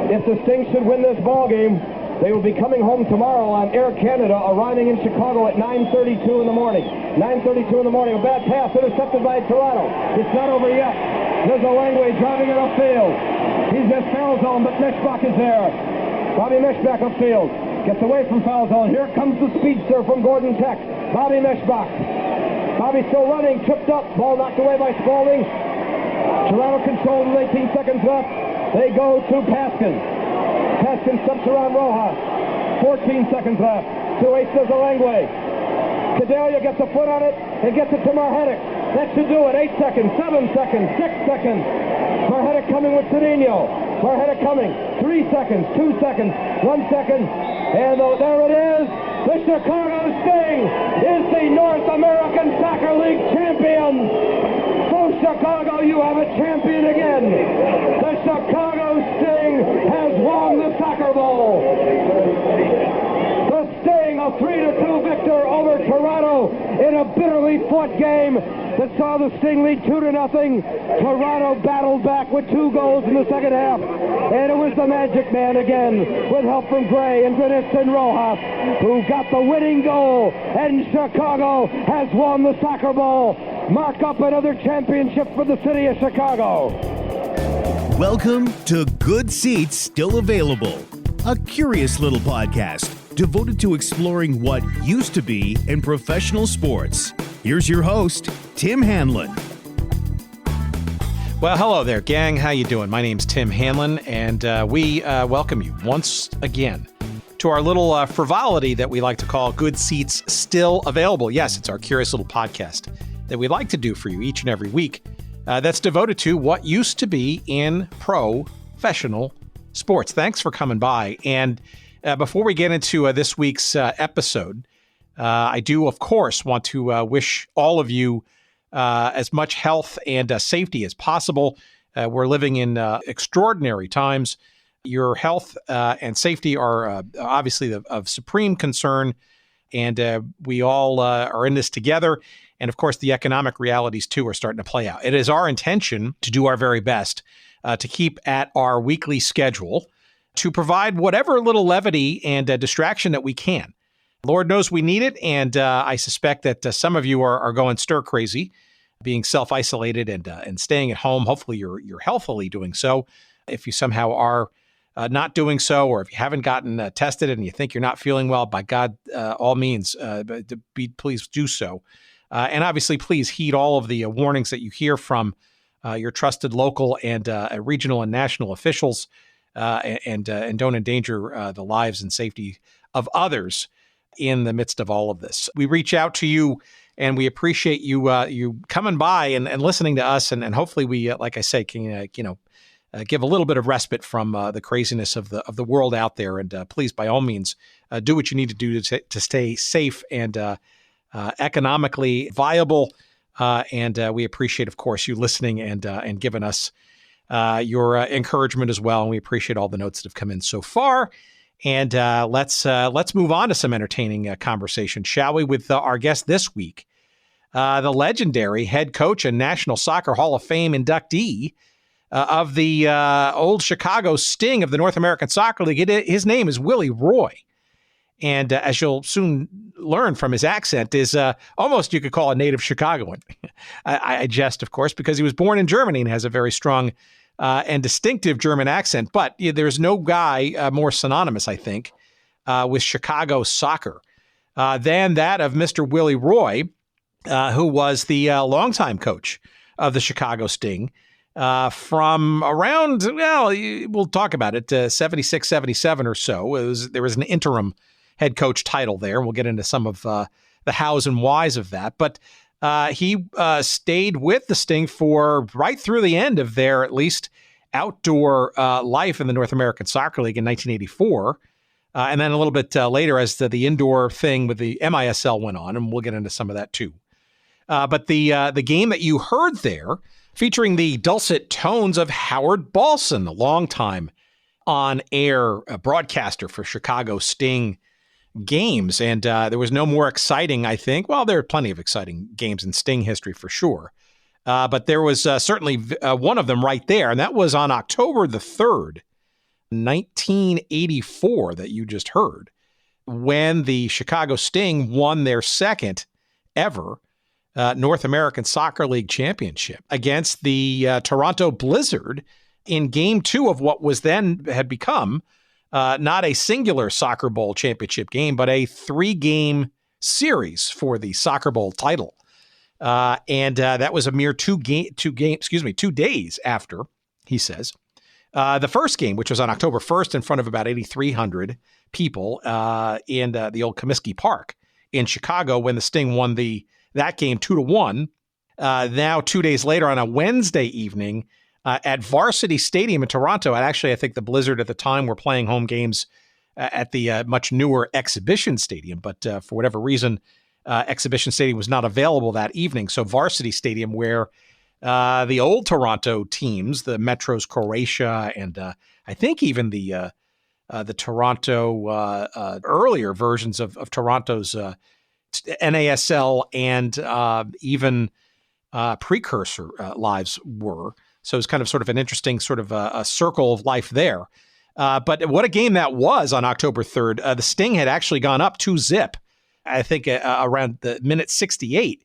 If the Sting should win this ball game, they will be coming home tomorrow on Air Canada, arriving in Chicago at 9:32 in the morning. 9:32 in the morning. A bad pass intercepted by Toronto. It's not over yet. There's Langway driving it upfield. He's at foul zone, but Meshbach is there. Bobby Meshbach upfield. Gets away from foul zone. Here comes the speedster from Gordon Tech. Bobby Meshbach. Bobby still running. Tripped up. Ball knocked away by Spaulding. Toronto controlled with 18 seconds left. They go to Paskin. Paskin steps around Rojas. 14 seconds left. 2-8 says Langway. Cadelia gets a foot on it and gets it to Marhetic. That should do it. 8 seconds, 7 seconds, 6 seconds. Marhetic coming with Cedinho. Marhetic coming. 3 seconds, 2 seconds, 1 second. And there it is. The Chicago Sting is the North American Soccer League champion. So Chicago, you have a champion again. The Chicago Sting has won the Soccer Bowl. The Sting, a 3-2 victor over Toronto in a bitterly fought game that saw the Sting lead 2-0. Toronto battled back with 2 goals in the second half. And it was the Magic Man again, with help from Gray and Granitz and Rojas, who got the winning goal. And Chicago has won the Soccer Bowl. Mark up another championship for the city of Chicago. Welcome to Good Seats Still Available, a curious little podcast devoted to exploring what used to be in professional sports. Here's your host, Tim Hanlon. Well, hello there, gang. How you doing? My name's Tim Hanlon, and we welcome you once again to our little frivolity that we like to call Good Seats Still Available. Yes, it's our curious little podcast that we like to do for you each and every week that's devoted to what used to be in professional sports. Thanks for coming by. And before we get into this week's episode, I do, of course, want to wish all of you as much health and safety as possible. We're living in extraordinary times. Your health and safety are obviously of supreme concern, and we all are in this together. And of course, the economic realities, too, are starting to play out. It is our intention to do our very best to keep at our weekly schedule to provide whatever little levity and distraction that we can. Lord knows we need it, and I suspect that some of you are going stir crazy, being self-isolated and staying at home. Hopefully, you're healthily doing so. If you somehow are not doing so, or if you haven't gotten tested and you think you're not feeling well, by God, all means, please do so. And obviously, please heed all of the warnings that you hear from your trusted local and regional and national officials, and don't endanger the lives and safety of others in the midst of all of this. We reach out to you, and we appreciate you coming by and listening to us, and hopefully we, like I say, can give a little bit of respite from the craziness of the world out there. And please, by all means, do what you need to do to stay safe and economically viable, and we appreciate, of course, you listening and giving us your encouragement as well. And we appreciate all the notes that have come in so far. And let's move on to some entertaining conversation, shall we? With our guest this week, the legendary head coach and National Soccer Hall of Fame inductee of the old Chicago Sting of the North American Soccer League. His name is Willy Roy. And as you'll soon learn from his accent, is almost you could call a native Chicagoan. I jest, of course, because he was born in Germany and has a very strong and distinctive German accent. But there's no guy more synonymous, I think, with Chicago soccer than that of Mr. Willy Roy, who was the longtime coach of the Chicago Sting from around, well, we'll talk about it, 76, 77 or so. There was an interim head coach title there. We'll get into some of the hows and whys of that. But he stayed with the Sting for right through the end of their, at least, outdoor life in the North American Soccer League in 1984. And then a little bit later as the indoor thing with the MISL went on, and we'll get into some of that too. But the game that you heard there, featuring the dulcet tones of Howard Balson, a longtime on-air broadcaster for Chicago Sting games. And there was no more exciting, I think. Well, there are plenty of exciting games in Sting history for sure. But there was certainly one of them right there. And that was on October the 3rd, 1984 that you just heard, when the Chicago Sting won their second ever North American Soccer League championship against the Toronto Blizzard in Game 2 of what was then had become not a singular Soccer Bowl championship game, but a 3-game series for the Soccer Bowl title. And that was a mere 2 days after, he says, the first game, which was on October 1st in front of about 8,300 people in the old Comiskey Park in Chicago, when the Sting won that game 2-1. Now, 2 days later on a Wednesday evening at Varsity Stadium in Toronto, and actually I think the Blizzard at the time were playing home games at the much newer Exhibition Stadium, but for whatever reason, Exhibition Stadium was not available that evening. So Varsity Stadium, where the old Toronto teams, the Metros Croatia, and I think even the Toronto earlier versions of Toronto's NASL and even precursor lives were. So it was kind of sort of an interesting sort of a circle of life there. But what a game that was on October 3rd. The Sting had actually gone up 2-0, I think around the minute 68.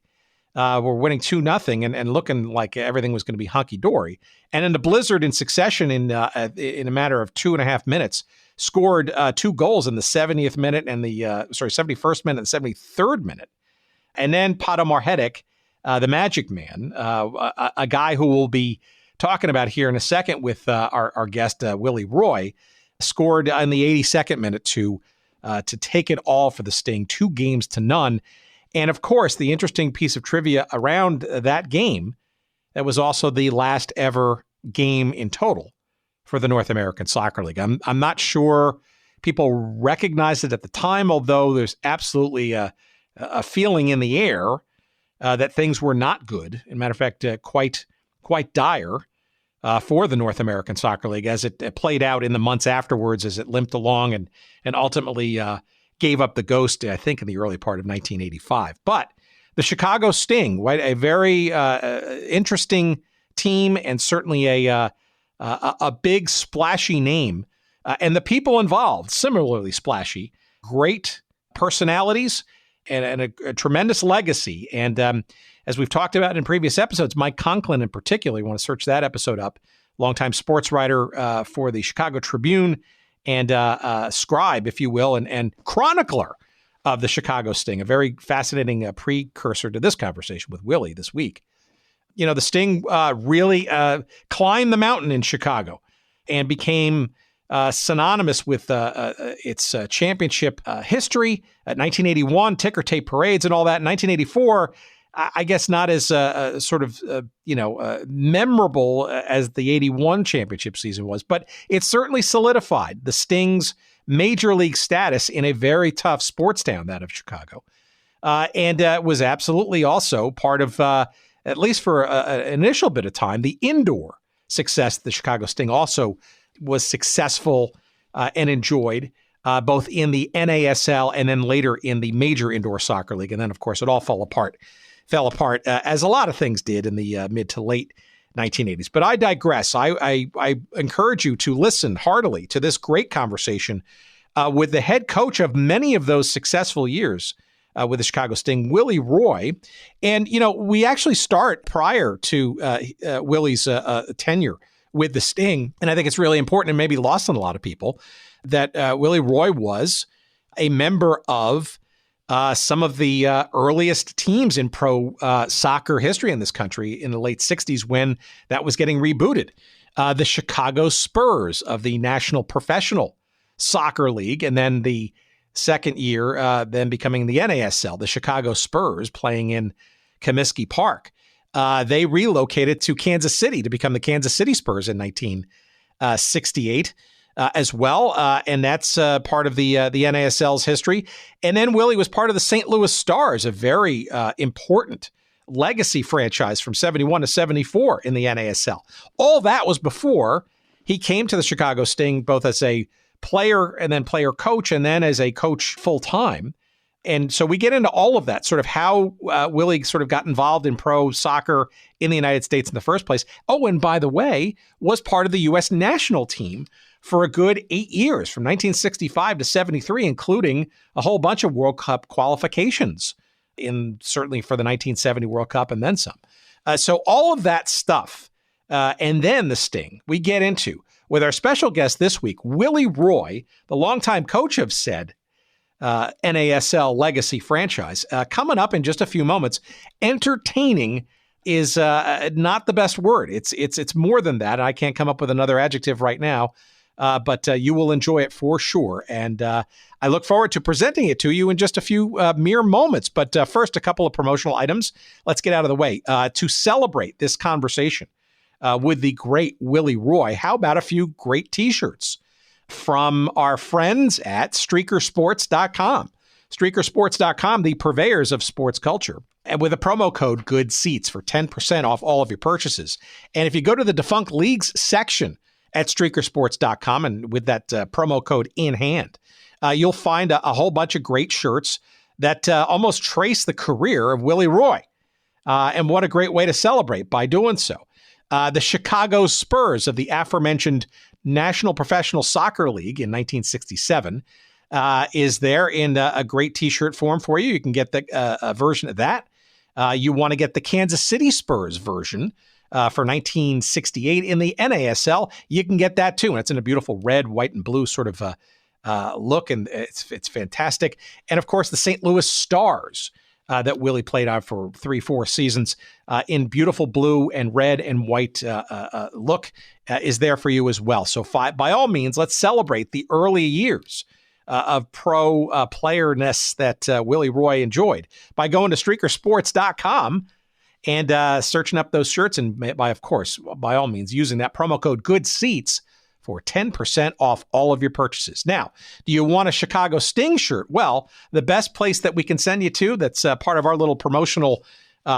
We're winning 2-0 and looking like everything was going to be hunky-dory. And then the Blizzard in succession in a matter of 2.5 minutes scored 2 goals in the 70th minute and the 71st minute and 73rd minute. And then Pato Marhetic, the Magic Man, a guy who we'll be talking about here in a second with our guest, Willy Roy, scored in the 82nd minute to take it all for the Sting, 2-0. And of course, the interesting piece of trivia around that game, that was also the last ever game in total for the North American Soccer League. I'm not sure people recognized it at the time, although there's absolutely a feeling in the air that things were not good. As a matter of fact, quite dire for the North American Soccer League as it played out in the months afterwards, as it limped along and ultimately gave up the ghost, I think, in the early part of 1985. But the Chicago Sting, a very interesting team, and certainly a big splashy name, and the people involved similarly splashy. Great personalities and a tremendous legacy. And as we've talked about in previous episodes, Mike Conklin in particular, you want to search that episode up, longtime sports writer for the Chicago Tribune and scribe, if you will, and chronicler of the Chicago Sting, a very fascinating precursor to this conversation with Willie this week. You know, the Sting really climbed the mountain in Chicago and became synonymous with its championship history. At 1981, ticker tape parades and all that. In 1984, I guess not as memorable as the 81 championship season was, but it certainly solidified the Sting's major league status in a very tough sports town, that of Chicago. And was absolutely also part of, at least for an initial bit of time, the indoor success. The Chicago Sting also was successful and enjoyed both in the NASL and then later in the major indoor soccer league. And then, of course, it all fell apart as a lot of things did in the mid to late 1980s. But I digress. I encourage you to listen heartily to this great conversation with the head coach of many of those successful years with the Chicago Sting, Willy Roy. And, you know, we actually start prior to Willy's tenure with the Sting. And I think it's really important and maybe lost on a lot of people that Willy Roy was a member of some of the earliest teams in pro soccer history in this country in the late 60s when that was getting rebooted. The Chicago Spurs of the National Professional Soccer League, and then the second year then becoming the NASL, the Chicago Spurs playing in Comiskey Park. They relocated to Kansas City to become the Kansas City Spurs in 1968. As well, and that's part of the NASL's history. And then Willie was part of the St. Louis Stars, a very important legacy franchise from 71 to 74 in the NASL. All that was before he came to the Chicago Sting, both as a player and then player coach, and then as a coach full-time And so we get into all of that, sort of how Willie sort of got involved in pro soccer in the United States in the first place. Oh, and by the way, was part of the U.S. national team for a good 8 years, from 1965 to 73, including a whole bunch of World Cup qualifications, certainly for the 1970 World Cup and then some. So all of that stuff, and then the sting, we get into with our special guest this week, Willy Roy, the longtime coach of said NASL legacy franchise. Coming up in just a few moments. Entertaining is not the best word. It's more than that. I can't come up with another adjective right now, but you will enjoy it for sure. And I look forward to presenting it to you in just a few mere moments. But first, a couple of promotional items. Let's get out of the way. To celebrate this conversation with the great Willy Roy, how about a few great T-shirts from our friends at streakersports.com. Streakersports.com, the purveyors of sports culture, and with a promo code GOODSEATS for 10% off all of your purchases. And if you go to the Defunct Leagues section at streakersports.com, and with that promo code in hand, you'll find a whole bunch of great shirts that almost trace the career of Willy Roy. And what a great way to celebrate by doing so. The Chicago Spurs of the aforementioned National Professional Soccer League in 1967 is there in a great T-shirt form for you. You can get a version of that. You want to get the Kansas City Spurs version for 1968 in the NASL. You can get that too, and it's in a beautiful red, white, and blue sort of look, and it's fantastic. And of course, the St. Louis Stars that Willie played on for 3-4 seasons in beautiful blue and red and white look is there for you as well. So by all means, let's celebrate the early years of pro playerness that Willy Roy enjoyed by going to streakersports.com and searching up those shirts, and by all means, using that promo code GOODSEATS for 10% off all of your purchases. Now, do you want a Chicago Sting shirt? Well, the best place that we can send you to that's part of our little promotional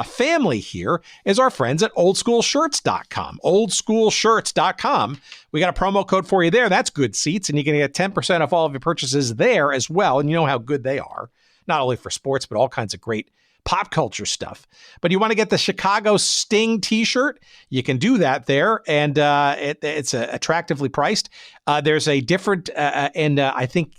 family here is our friends at oldschoolshirts.com. Oldschoolshirts.com. We got a promo code for you there. That's GOODSEATS, and you can get 10% off all of your purchases there as well. And you know how good they are, not only for sports, but all kinds of great pop culture stuff. But you want to get the Chicago Sting T-shirt? You can do that there, and it's attractively priced. There's a different and I think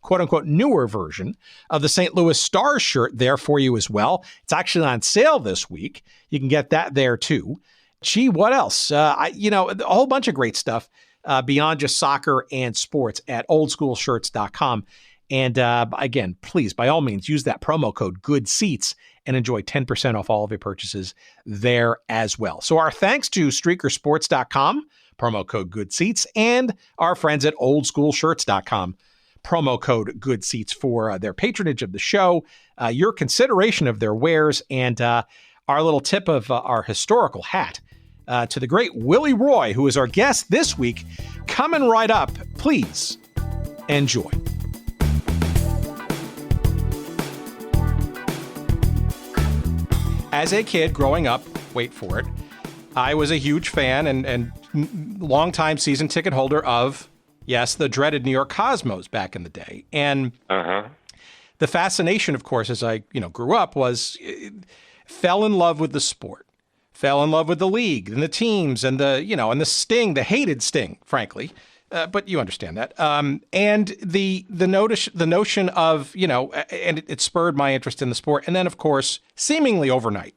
quote-unquote newer version of the St. Louis Stars shirt there for you as well. It's actually on sale this week. You can get that there too. Gee, what else? A whole bunch of great stuff beyond just soccer and sports at oldschoolshirts.com. And again, please, by all means, use that promo code GOODSEATS and enjoy 10% off all of your purchases there as well. So our thanks to streakersports.com, promo code GOODSEATS, and our friends at oldschoolshirts.com, promo code GOODSEATS for their patronage of the show, your consideration of their wares, and our little tip of our historical hat to the great Willy Roy, who is our guest this week. Coming right up, please enjoy. As a kid growing up, wait for it, I was a huge fan and longtime season ticket holder of, yes, the dreaded New York Cosmos back in the day. And the fascination, of course, as I grew up, was fell in love with the sport, fell in love with the league and the teams and the Sting, the hated Sting, frankly. But you understand that. And the notion of, and it spurred my interest in the sport. And then, of course, seemingly overnight,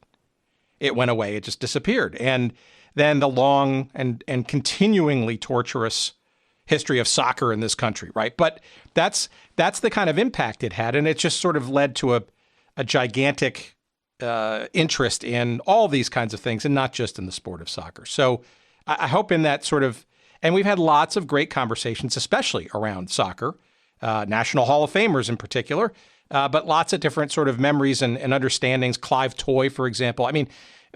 it went away. It just disappeared. And then the long and continuingly torturous history of soccer in this country, right? But that's the kind of impact it had. And it just sort of led to a gigantic interest in all these kinds of things, and not just in the sport of soccer. So I hope in that sort of, and we've had lots of great conversations, especially around soccer, National Hall of Famers in particular, but lots of different sort of memories and understandings. Clive Toy, for example. I mean,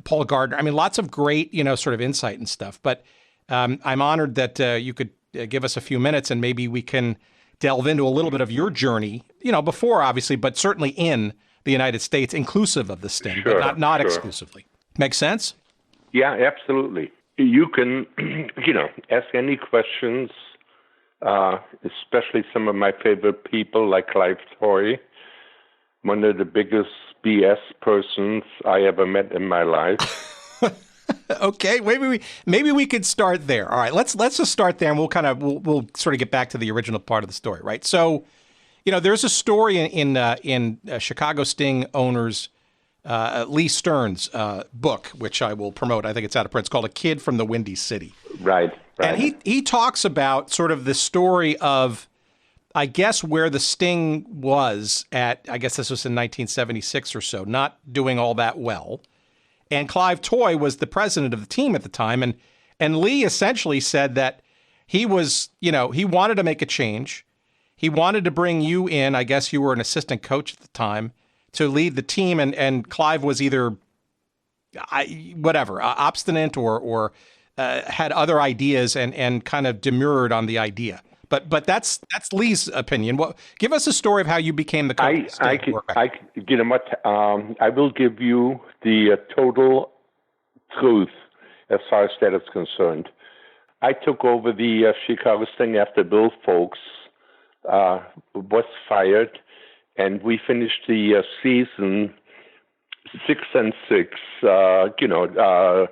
Paul Gardner. I mean, lots of great, sort of insight and stuff. But I'm honored that you could give us a few minutes, and maybe we can delve into a little bit of your journey, before, obviously, but certainly in the United States, inclusive of the Sting, but not exclusively. Make sense? Yeah, absolutely. You can, ask any questions, especially some of my favorite people like Clive Toy. one of the biggest BS persons I ever met in my life. Okay, maybe we could start there. All right, let's just start there, and we'll sort of get back to the original part of the story, right? So, there's a story in Chicago Sting owner's Lee Stern's book, which I will promote. I think it's out of print. It's called "A Kid from the Windy City." Right. And he talks about sort of the story of, I guess, where the Sting was at. I guess this was in 1976 or so, not doing all that well. And Clive Toye was the president of the team at the time. And Lee essentially said that he was, he wanted to make a change. He wanted to bring you in. I guess you were an assistant coach at the time to lead the team. And Clive was either, obstinate or had other ideas and kind of demurred on the idea. But that's Lee's opinion. Give us a story of how you became the coach. I will give you the total truth as far as that is concerned. I took over the Chicago Sting after Bill Folks was fired, and we finished the season 6-6.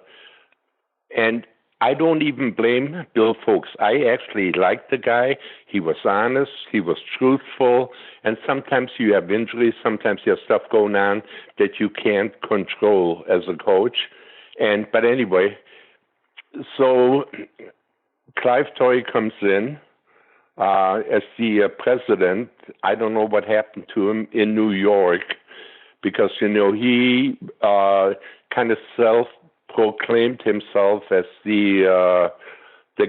And I don't even blame Bill Folks. I actually liked the guy. He was honest. He was truthful. And sometimes you have injuries. Sometimes you have stuff going on that you can't control as a coach. But anyway, so Clive Toye comes in as the president. I don't know what happened to him in New York because, he kind of proclaimed himself as the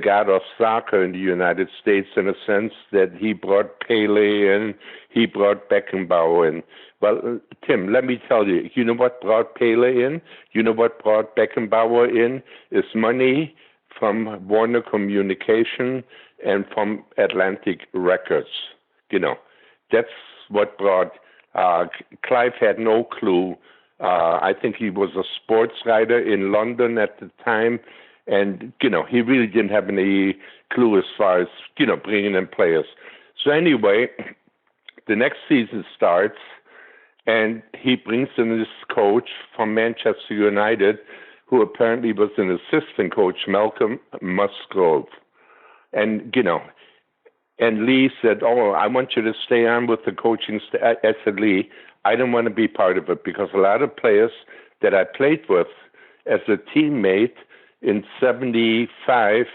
god of soccer in the United States, in a sense that he brought Pele in, he brought Beckenbauer in. Well, Tim, let me tell you, you know what brought Pele in? You know what brought Beckenbauer in? Is money from Warner Communication and from Atlantic Records. That's what brought. Clive had no clue. I think he was a sports writer in London at the time, and, he really didn't have any clue as far as, bringing in players. So anyway, the next season starts, and he brings in this coach from Manchester United, who apparently was an assistant coach, Malcolm Musgrove. And, and Lee said, I want you to stay on with the coaching staff. I said, Lee, I don't want to be part of it because a lot of players that I played with as a teammate in 75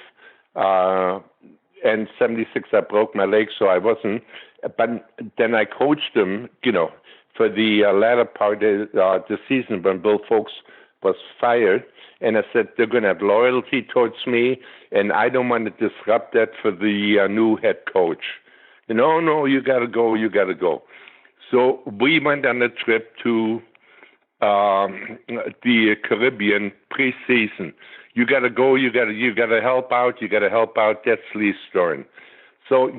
and 76, I broke my leg, so I wasn't. But then I coached them, for the latter part of the season when Bill Folks was fired. And I said, they're going to have loyalty towards me, and I don't want to disrupt that for the new head coach. No, you got to go. So we went on a trip to the Caribbean preseason. You got to go. You got to help out. That's Lee Stern. So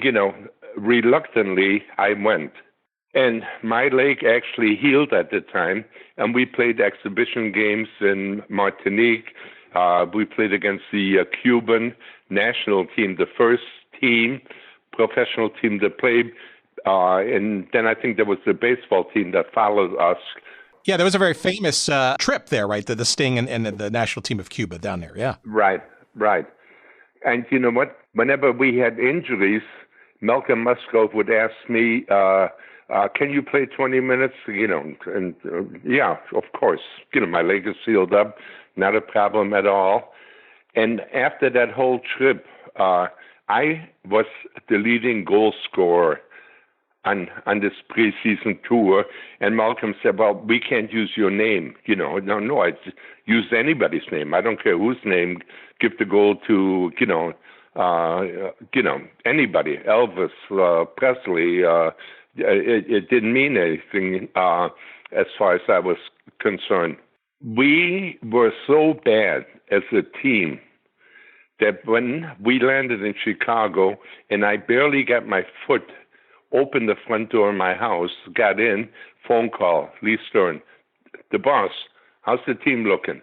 reluctantly I went, and my leg actually healed at the time, and we played exhibition games in Martinique. We played against the Cuban national team, the first team, professional team to play. And then I think there was the baseball team that followed us. Yeah, there was a very famous trip there, right? The Sting and the national team of Cuba down there, yeah. Right. And you know what? Whenever we had injuries, Malcolm Musgrove would ask me, can you play 20 minutes? Yeah, of course. My leg is sealed up, not a problem at all. And after that whole trip, I was the leading goal scorer on this preseason tour, and Malcolm said, well, we can't use your name. No, I use anybody's name. I don't care whose name. Give the goal to, anybody, Elvis, Presley. It didn't mean anything as far as I was concerned. We were so bad as a team that when we landed in Chicago and I barely got my foot opened the front door of my house, got in, phone call, Lee Stern, the boss, how's the team looking?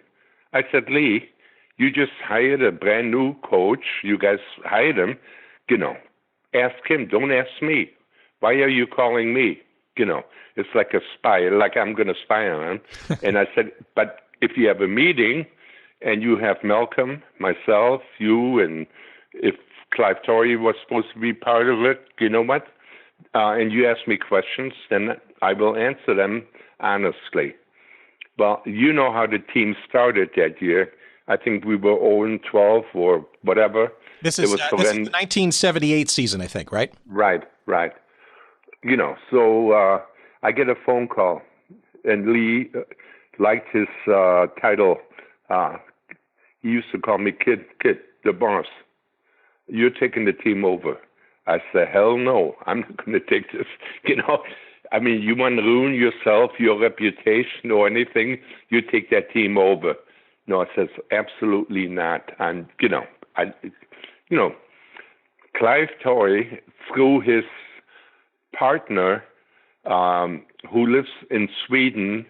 I said, Lee, you just hired a brand new coach. You guys hired him. Ask him. Don't ask me. Why are you calling me? It's like a spy, like I'm going to spy on him. And I said, but if you have a meeting and you have Malcolm, myself, you, and if Clive Torrey was supposed to be part of it, you know what? And you ask me questions, then I will answer them honestly. Well, you know how the team started that year. I think we were 0-12 or whatever. This is the 1978 season, I think, right? Right. So I get a phone call, and Lee liked his title. He used to call me Kid, the boss. You're taking the team over. I said, hell no, I'm not going to take this. You want to ruin yourself, your reputation or anything, you take that team over. No, I says, absolutely not. And, Clive Torrey, through his partner, who lives in Sweden,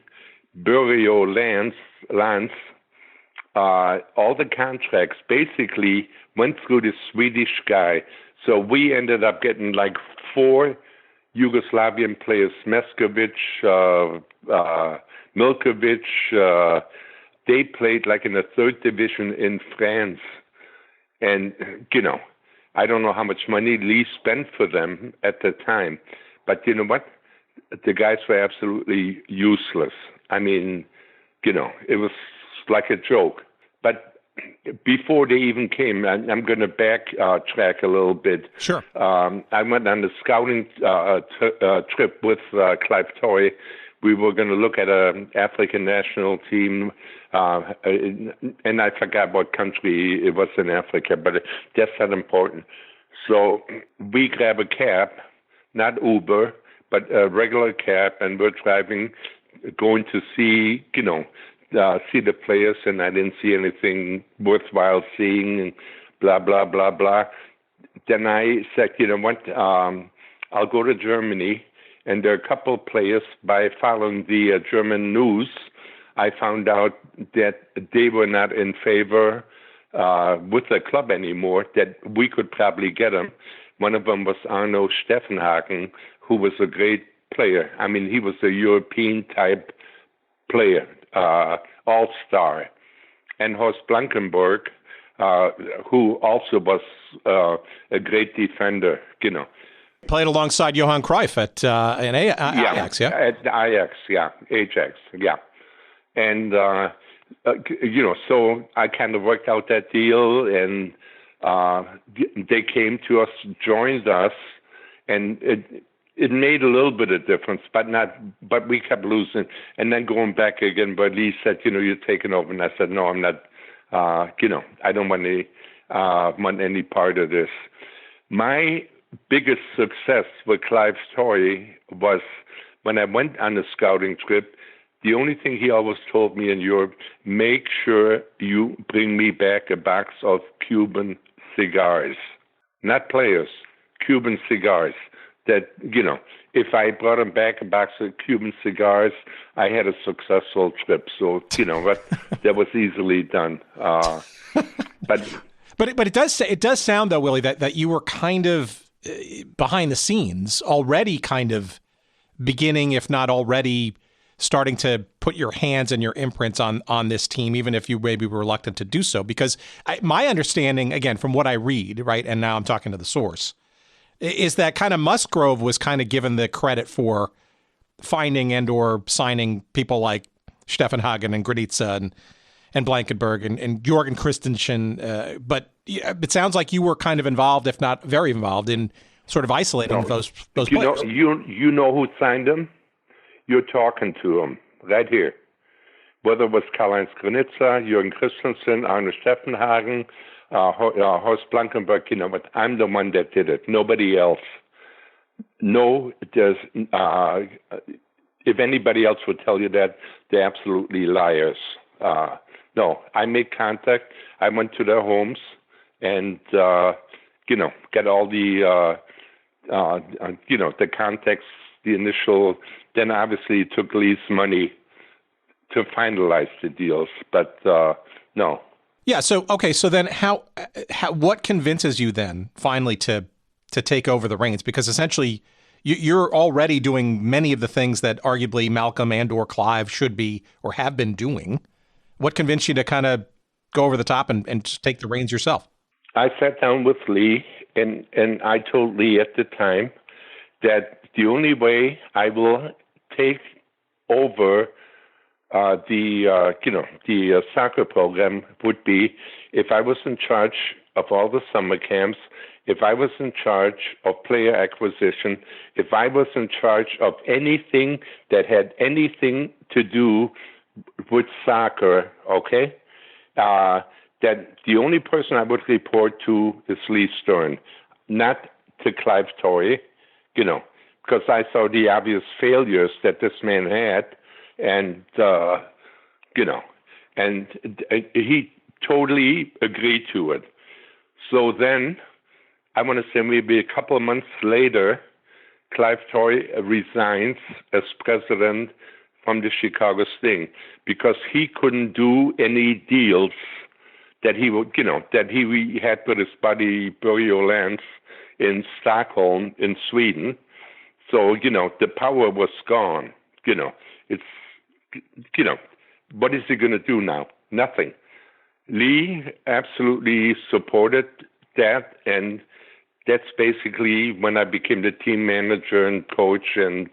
Börje Lantz, all the contracts basically went through this Swedish guy. So we ended up getting like 4 Yugoslavian players, Meskovic, Milkovic. They played like in the 3rd division in France. And, I don't know how much money Lee spent for them at the time. But you know what? The guys were absolutely useless. It was like a joke. But before they even came, I'm going to backtrack a little bit. Sure. I went on the scouting trip with Clive Torrey. We were going to look at an African national team, and I forgot what country it was in Africa, but that's not important. So we grab a cab, not Uber, but a regular cab, and we're going to see, see the players, and I didn't see anything worthwhile seeing, and blah, blah, blah, blah. Then I said, I'll go to Germany, and there are a couple of players. By following the German news, I found out that they were not in favor with the club anymore, that we could probably get them. One of them was Arno Steffenhagen, who was a great player. He was a European-type player. All-star, and Horst Blankenburg, who also was a great defender, Played alongside Johan Cruyff at Ajax, yeah? At Ajax, yeah. And, so I kind of worked out that deal, and they came to us, joined us, and it made a little bit of difference, but we kept losing. And then going back again, but Lee said, you're taking over. And I said, no, I'm not, I don't want any part of this. My biggest success with Clive Torrey was when I went on a scouting trip. The only thing he always told me in Europe, make sure you bring me back a box of Cuban cigars. Not players, Cuban cigars. That, if I brought him back a box of Cuban cigars, I had a successful trip. So, that was easily done. But it does sound, though, Willie, that you were kind of behind the scenes already kind of beginning, if not already starting to put your hands and your imprints on this team, even if you maybe were reluctant to do so. Because my understanding, again, from what I read, right, and now I'm talking to the source, is that kind of Musgrove was kind of given the credit for finding and or signing people like Steffenhagen and Granitza and Blankenburg and Jorgen Christensen. But it sounds like you were kind of involved, if not very involved, in sort of isolating those players. You know who signed them? You're talking to them right here. Whether it was Karl-Heinz Granitza, Jorgen Christensen, Arno Steffenhagen, Horst Blankenburg, but I'm the one that did it. Nobody else. No, if anybody else would tell you that, they're absolutely liars. No, I made contact. I went to their homes and, get all the, the contacts, the initial. Then obviously it took Lee's money to finalize the deals, but no. Yeah. So okay. So then, how what convinces you then finally to take over the reins? Because essentially, you're already doing many of the things that arguably Malcolm and or Clive should be or have been doing. What convinced you to kind of go over the top and just take the reins yourself? I sat down with Lee, and I told Lee at the time that the only way I will take over the soccer program would be if I was in charge of all the summer camps, if I was in charge of player acquisition, if I was in charge of anything that had anything to do with soccer, okay? That the only person I would report to is Lee Stern, not to Clive Torrey, because I saw the obvious failures that this man had, and and he totally agreed to it. So then, I want to say maybe a couple of months later, Clive Torrey resigns as president from the Chicago Sting because he couldn't do any deals that he would, that he had with his buddy Börje Lantz in Stockholm in Sweden. So, the power was gone. It's, what is he going to do now? Nothing. Lee absolutely supported that, and that's basically when I became the team manager and coach and,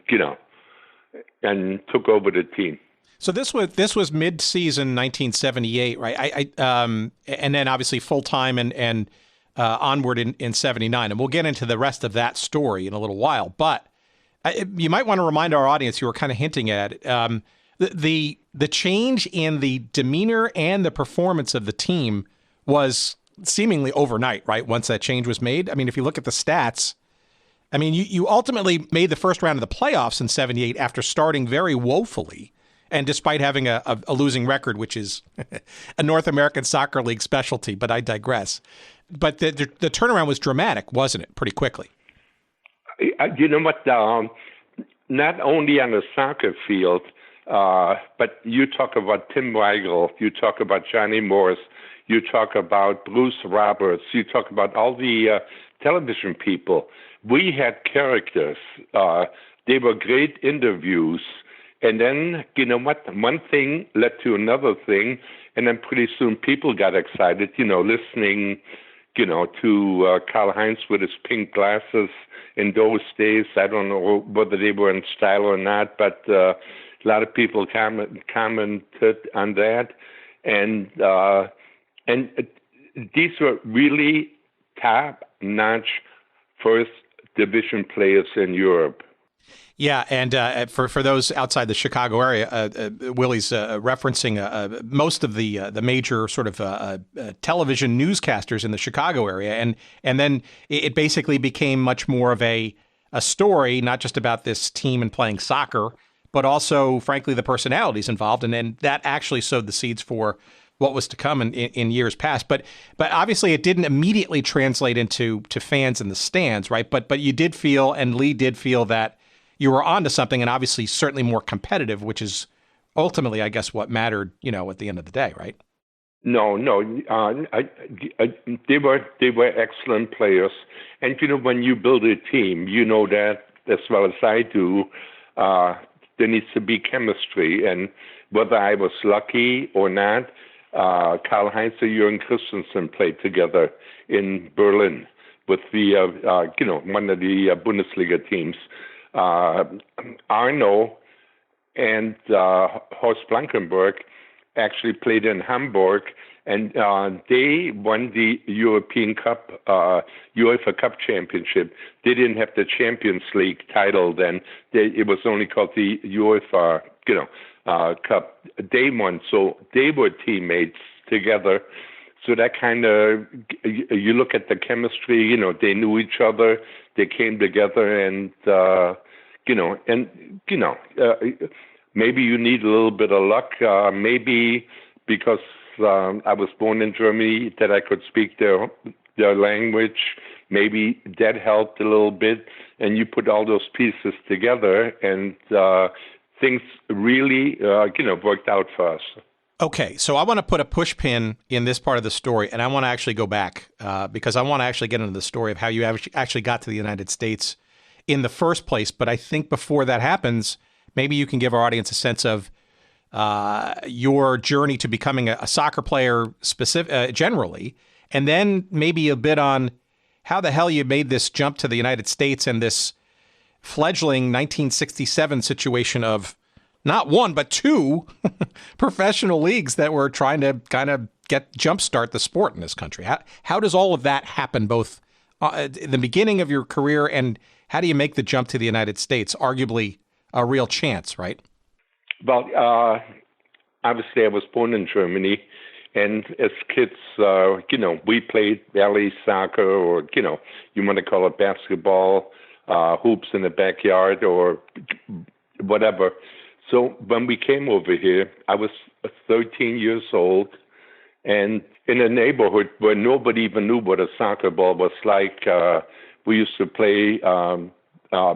and took over the team. So this was mid-season 1978, right? And then obviously full-time and onward in 79. And we'll get into the rest of that story in a little while. But you might want to remind our audience, you were kind of hinting at it, the change in the demeanor and the performance of the team was seemingly overnight, right? Once that change was made. I mean, if you look at the stats, I mean, you ultimately made the first round of the playoffs in 78 after starting very woefully. And despite having a losing record, which is a North American Soccer League specialty, but I digress. But the turnaround was dramatic, wasn't it, pretty quickly? You know what? Not only on the soccer field, but you talk about Tim Weigel, you talk about Johnny Morris, you talk about Bruce Roberts, you talk about all the television people. We had characters. They were great interviews. And then, one thing led to another thing, and then pretty soon people got excited, listening, to Karl-Heinz with his pink glasses in those days. I don't know whether they were in style or not, but a lot of people commented on that. And these were really top-notch first division players in Europe. Yeah, and for those outside the Chicago area, Willy's referencing most of the major sort of television newscasters in the Chicago area, and then it basically became much more of a story, not just about this team and playing soccer, but also, frankly, the personalities involved, and then that actually sowed the seeds for what was to come in years past. But obviously, it didn't immediately translate into fans in the stands, right? But you did feel, and Lee did feel, that you were onto something, and obviously certainly more competitive, which is ultimately, I guess, what mattered, at the end of the day, right? No. They were excellent players. And, when you build a team, you know that as well as I do, there needs to be chemistry. And whether I was lucky or not, Karl-Heinz and Jürgen Christensen played together in Berlin with the, one of the Bundesliga teams. Arno and Horst Blankenberg actually played in Hamburg, and they won the European Cup, UEFA Cup Championship. They didn't have the Champions League title then. It was only called the UEFA, Cup. They won, so they were teammates together. So that kind of, you look at the chemistry, they knew each other, they came together, and, maybe you need a little bit of luck, maybe because I was born in Germany, that I could speak their language, maybe that helped a little bit, and you put all those pieces together, and things really, worked out for us. Okay, so I want to put a push pin in this part of the story, and I want to actually go back because I want to actually get into the story of how you actually got to the United States in the first place. But I think before that happens, maybe you can give our audience a sense of your journey to becoming a soccer player generally, and then maybe a bit on how the hell you made this jump to the United States and this fledgling 1967 situation of not one, but two professional leagues that were trying to kind of jumpstart the sport in this country. How does all of that happen, both in the beginning of your career, and how do you make the jump to the United States? Arguably a real chance, right? Well, obviously I was born in Germany, and as kids, we played alley soccer, or, you want to call it basketball, hoops in the backyard or whatever. So when we came over here, I was 13 years old, and in a neighborhood where nobody even knew what a soccer ball was like, we used to play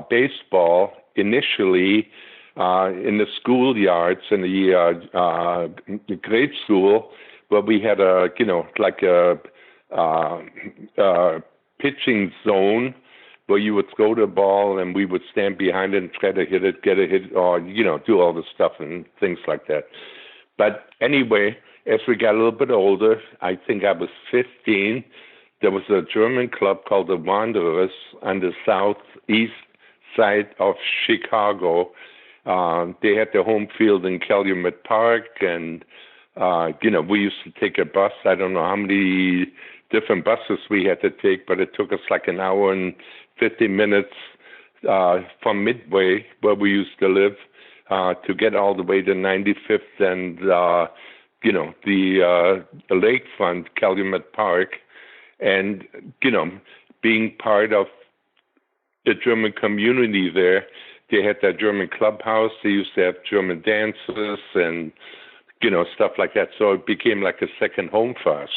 baseball initially in the schoolyards in the grade school, where we had a pitching zone where you would throw the ball and we would stand behind it and try to hit it, get a hit, or, do all the stuff and things like that. But anyway, as we got a little bit older, I think I was 15, there was a German club called the Wanderers on the southeast side of Chicago. They had their home field in Calumet Park, and, we used to take a bus. I don't know how many different buses we had to take, but it took us like an hour and 50 minutes from Midway, where we used to live, to get all the way to 95th and, the lakefront, Calumet Park, and, being part of the German community there. They had that German clubhouse. They used to have German dances and, stuff like that. So it became like a second home for us.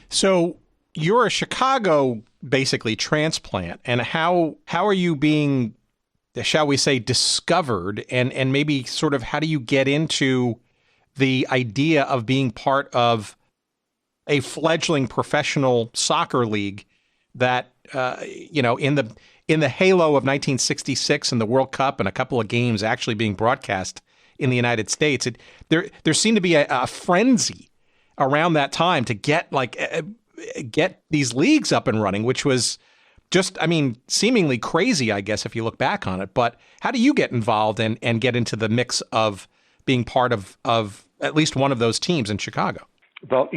So you're a Chicago, basically, transplant. And how are you being, shall we say, discovered? And maybe sort of how do you get into the idea of being part of a fledgling professional soccer league that, in the halo of 1966 and the World Cup and a couple of games actually being broadcast in the United States, there seemed to be a frenzy around that time to get these leagues up and running, which was just, seemingly crazy, I guess, if you look back on it. But how do you get involved and get into the mix of being part of at least one of those teams in Chicago? Well,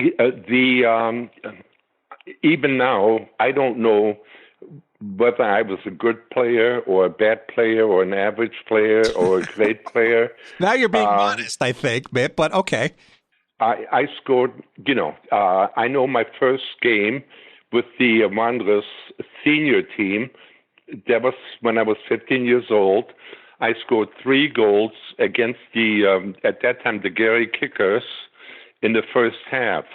even now, I don't know whether I was a good player or a bad player or an average player or a great player. Now you're being modest, I think, but okay. I scored, I know my first game with the Wanderers senior team, that was when I was 15 years old. I scored 3 goals against at that time, the Gary Kickers in the first half.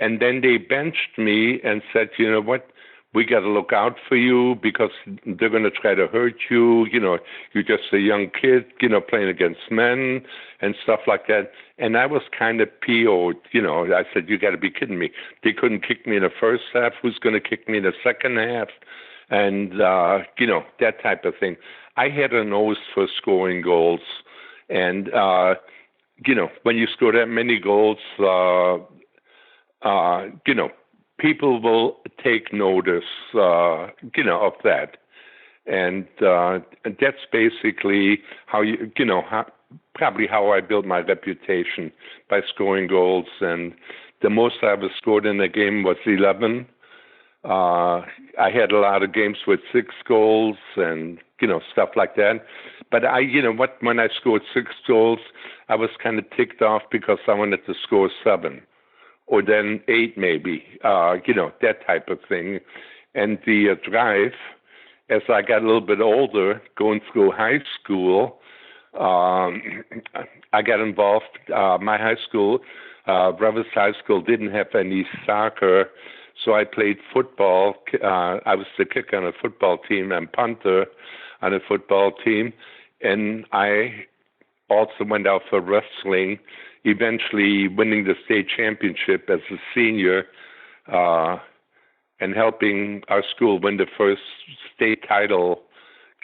And then they benched me and said, you know what, we got to look out for you because they're going to try to hurt you. You're just a young kid, playing against men and stuff like that. And I was kind of PO'd, I said, you got to be kidding me. They couldn't kick me in the first half. Who's going to kick me in the second half? And, that type of thing. I had a nose for scoring goals. And, when you score that many goals, people will take notice, of that. And that's basically how probably how I built my reputation, by scoring goals. And the most I ever scored in a game was 11. I had a lot of games with 6 goals and, stuff like that. But when I scored 6 goals, I was kind of ticked off because I wanted to score 7. Or then 8 maybe, that type of thing. And the drive, as I got a little bit older, going through high school, I got involved. My high school, Rivers High School, didn't have any soccer, so I played football. I was the kicker on a football team and punter on a football team. And I also went out for wrestling, eventually winning the state championship as a senior, and helping our school win the first state title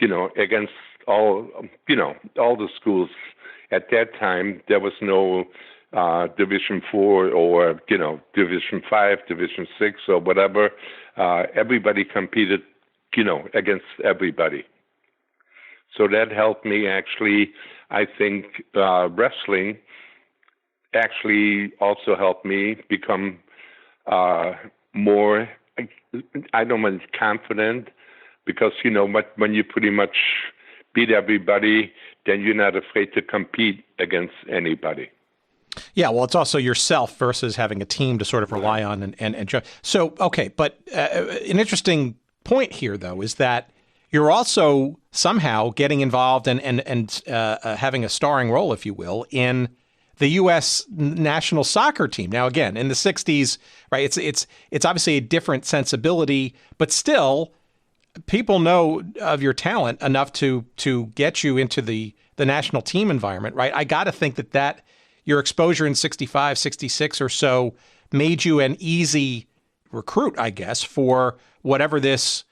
against all the schools. At that time, there was no Division 4 or, Division 5, Division 6 or whatever. Everybody competed, against everybody. So that helped me actually. I think wrestling actually also helped me become more, I don't want confident, because, when you pretty much beat everybody, then you're not afraid to compete against anybody. Yeah, well, it's also yourself versus having a team to sort of rely on. So, okay, but an interesting point here, though, is that you're also somehow getting involved and having a starring role, if you will, in the U.S. national soccer team. Now, again, in the 60s, right, it's obviously a different sensibility, but still, people know of your talent enough to get you into the national team environment, right? I got to think that your exposure in 65, 66 or so made you an easy recruit, I guess, for whatever this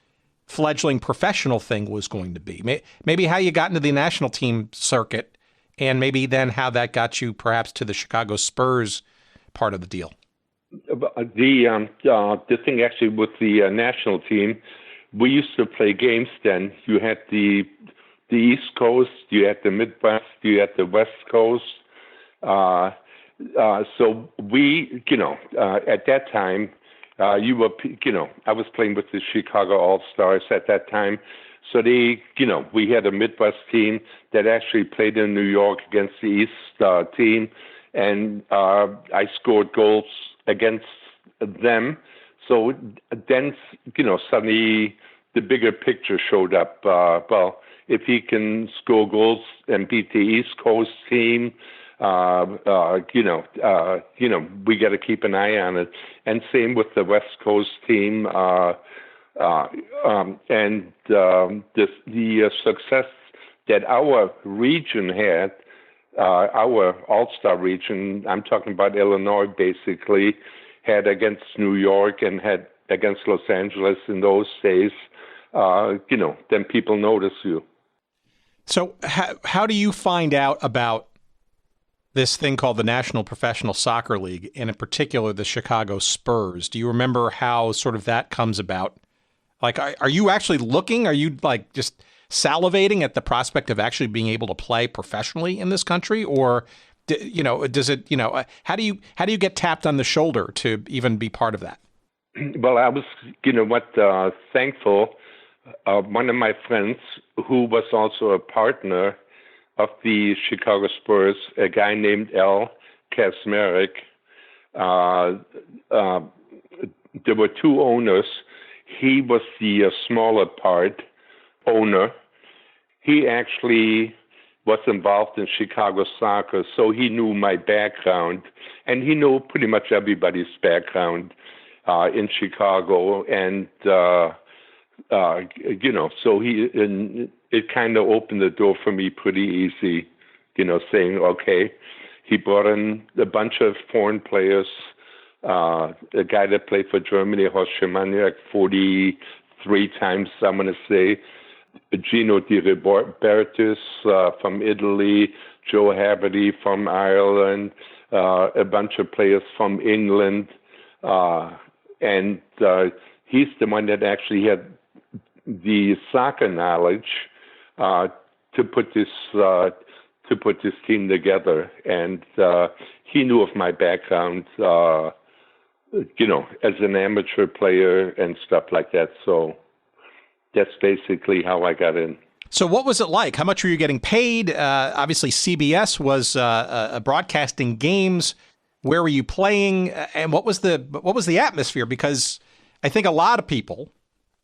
fledgling professional thing was going to be. Maybe how you got into the national team circuit, and maybe then how that got you perhaps to the Chicago Spurs part of the deal. The thing actually with the national team, we used to play games then. You had the East Coast, you had the Midwest, you had the West Coast. So we, at that time, I was playing with the Chicago All-Stars at that time. So we had a Midwest team that actually played in New York against the East team, and I scored goals against them. So then, suddenly the bigger picture showed up. Well, if he can score goals and beat the East Coast team, we got to keep an eye on it. And same with the West Coast team. And the success that our region had, our All-Star region, I'm talking about Illinois basically, had against New York and had against Los Angeles in those days, then people notice you. So how do you find out about this thing called the National Professional Soccer League, and in particular the Chicago Spurs? Do you remember how sort of that comes about? Like, are you actually looking? Are you like just salivating at the prospect of actually being able to play professionally in this country, or does it? How do you get tapped on the shoulder to even be part of that? Well, I was, thankful. One of my friends, who was also a partner of the Chicago Spurs, a guy named Al Kasmerek. There were two owners. He was the smaller part owner. He actually was involved in Chicago soccer, so he knew my background, and he knew pretty much everybody's background in Chicago, and so it kind of opened the door for me pretty easy, saying, okay. He brought in a bunch of foreign players, a guy that played for Germany, Horst Schemaniak, 43 times, I'm going to say, Gino Di Robertis from Italy, Joe Haverty from Ireland, a bunch of players from England, and he's the one that actually had the soccer knowledge to put this team together, and he knew of my background, as an amateur player and stuff like that. So that's basically how I got in. So what was it like? How much were you getting paid? Obviously, CBS was broadcasting games. Where were you playing? And what was the atmosphere? Because I think a lot of people,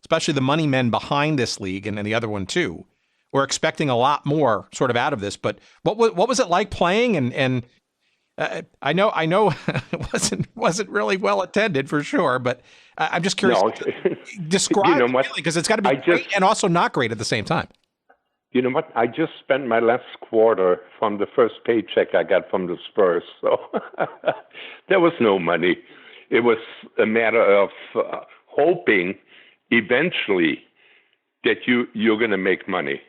especially the money men behind this league and the other one too, were expecting a lot more sort of out of this. But what was it like playing? And I know it wasn't really well attended for sure. But I'm just curious. No, describe it really, because it's got to be great and also not great at the same time. You know what? I just spent my last quarter from the first paycheck I got from the Spurs, so there was no money. It was a matter of hoping eventually that you're going to make money.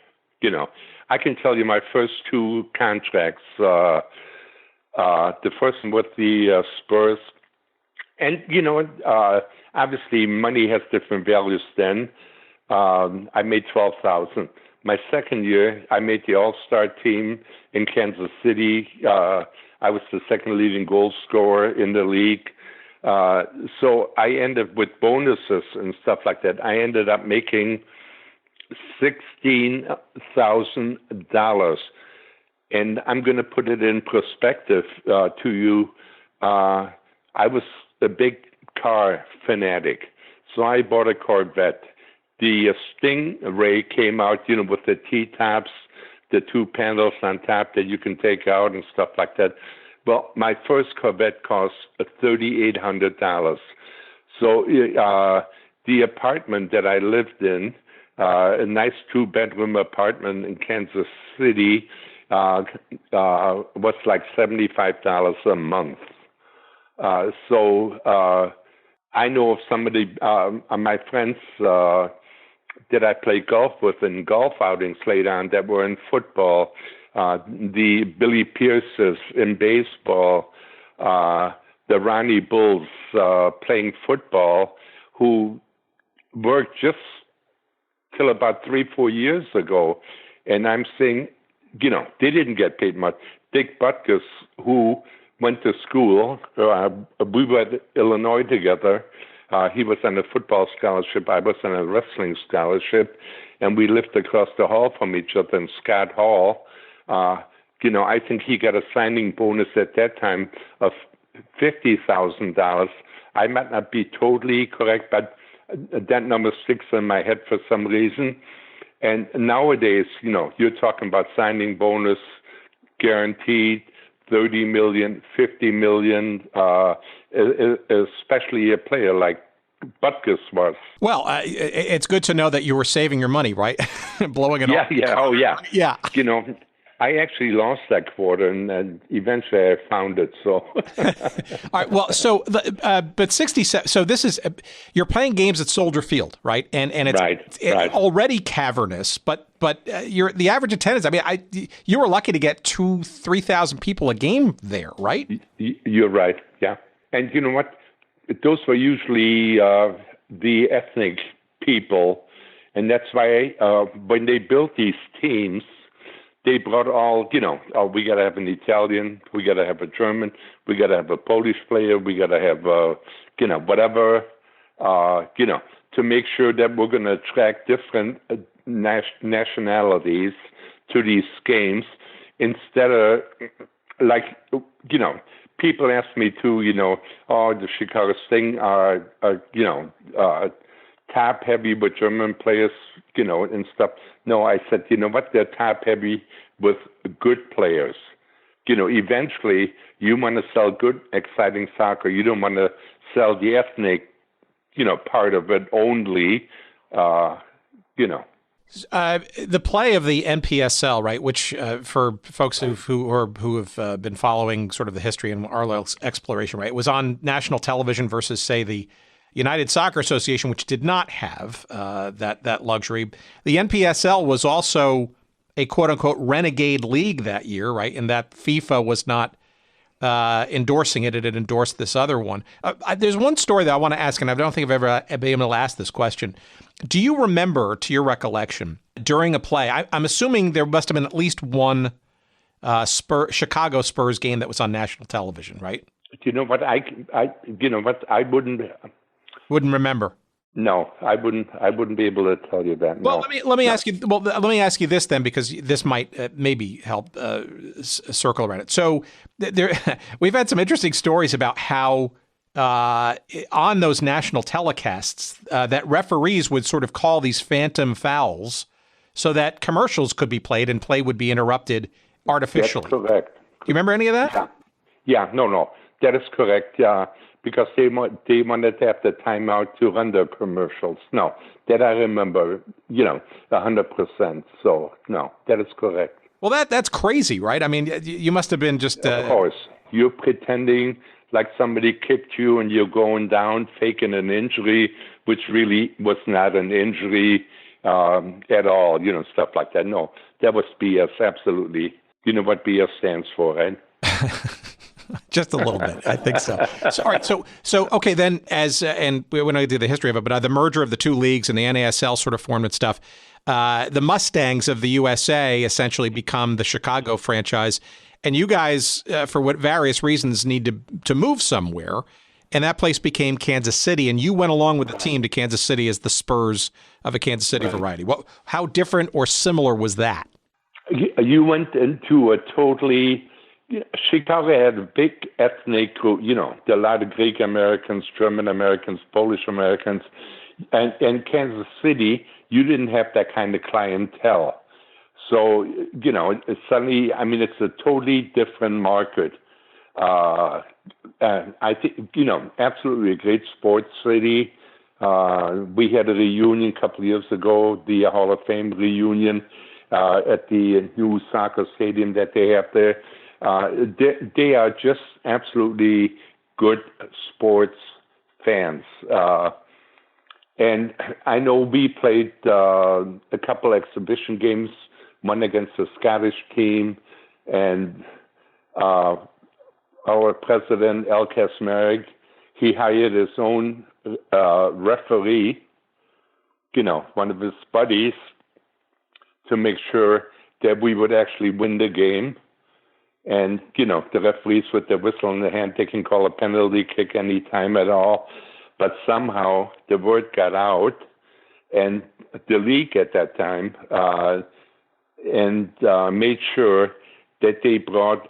I can tell you my first two contracts. The first one with the Spurs, and obviously money has different values. Then I made $12,000. My second year, I made the All-Star team in Kansas City. I was the second leading goal scorer in the league. So I ended with bonuses and stuff like that. I ended up making $16,000. And I'm going to put it in perspective to you. I was a big car fanatic. So I bought a Corvette. The Stingray came out, with the T-tops, the two panels on top that you can take out and stuff like that. Well, my first Corvette cost $3,800. So the apartment that I lived in, a nice two-bedroom apartment in Kansas City, was like $75 a month. So I know of somebody, my friends that I play golf with in golf outings later on that were in football, the Billy Pierces in baseball, the Ronnie Bulls playing football, who worked just till about 3-4 years ago. And I'm saying, they didn't get paid much. Dick Butkus, who went to school, we were at Illinois together. He was on a football scholarship. I was on a wrestling scholarship. And we lived across the hall from each other in Scott Hall. I think he got a signing bonus at that time of $50,000. I might not be totally correct, but that number sticks in my head for some reason. And nowadays, you're talking about signing bonus guaranteed, $30 million, $50 million, especially a player like Butkus was. Well, it's good to know that you were saving your money, right? Blowing it off. Yeah. Oh, yeah. Yeah. I actually lost that quarter, and eventually I found it. So, all right. Well, so but 67. So this is you're playing games at Soldier Field, right? And it's right. Already cavernous, but you're the average attendance. I mean, you were lucky to get 2,000-3,000 people a game there, right? You're right. Yeah, and you know what? Those were usually the ethnic people, and that's why when they built these teams, they brought all, we got to have an Italian, we got to have a German, we got to have a Polish player, we got to have, whatever, to make sure that we're going to attract different nationalities to these games instead of, people ask me too, the Chicago Sting are top heavy with German players, and stuff. No, I said, what? They're top heavy with good players. Eventually you want to sell good, exciting soccer. You don't want to sell the ethnic, part of it only, The play of the NPSL, right, which for folks who have been following sort of the history and our exploration, right, it was on national television versus, say, the United Soccer Association, which did not have that luxury. The NPSL was also a quote-unquote renegade league that year, right, in that FIFA was not endorsing it. It had endorsed this other one. There's one story that I want to ask, and I don't think I've ever been able to ask this question. Do you remember, to your recollection, during a play, I'm assuming there must have been at least one Chicago Spurs game that was on national television, right? You know what? I wouldn't remember. No, I wouldn't be able to tell you that. Well, no. let me ask you. Well, let me ask you this then, because this might maybe help circle around it. So we've had some interesting stories about how on those national telecasts that referees would sort of call these phantom fouls so that commercials could be played and play would be interrupted artificially. That's correct. Do you remember any of that? Yeah. No, that is correct. Yeah. Because they wanted to have the timeout to run the commercials. No, that I remember, 100%. So, no, that is correct. Well, that's crazy, right? I mean, you must have been just... Of course. You're pretending like somebody kicked you and you're going down, faking an injury, which really was not an injury. at all, stuff like that. No, that was BS, absolutely. You know what BS stands for, right? Just a little bit, I think so. All right, so okay, then and we're not going to do the history of it, but the merger of the two leagues and the NASL sort of formed and stuff, the Mustangs of the USA essentially become the Chicago franchise, and you guys, for what various reasons, need to move somewhere, and that place became Kansas City, and you went along with the team to Kansas City as the Spurs of a Kansas City variety. How different or similar was that? You went into a totally... Chicago had a big ethnic group, a lot of Greek Americans, German Americans, Polish Americans, and Kansas City, you didn't have that kind of clientele. So, suddenly, it's a totally different market. I think, absolutely a great sports city. We had a reunion a couple of years ago, the Hall of Fame reunion at the new soccer stadium that they have there. They are just absolutely good sports fans. And I know we played a couple exhibition games, one against the Scottish team, and our president, Al Kasmarek, he hired his own referee, one of his buddies, to make sure that we would actually win the game. And, the referees with their whistle in the hand, they can call a penalty kick any time at all. But somehow the word got out, and the league at that time made sure that they brought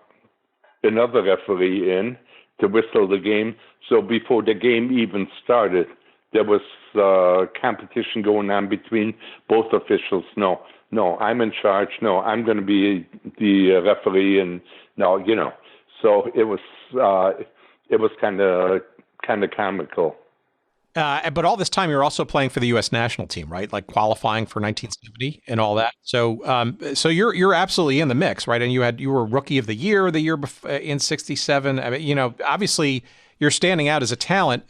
another referee in to whistle the game. So before the game even started, there was competition going on between both officials. No, I'm in charge. No, I'm going to be the referee, and no, So it was kind of comical. But all this time, you're also playing for the U.S. national team, right? Like qualifying for 1970 and all that. So you're absolutely in the mix, right? And you were Rookie of the Year before, in '67. Obviously you're standing out as a talent.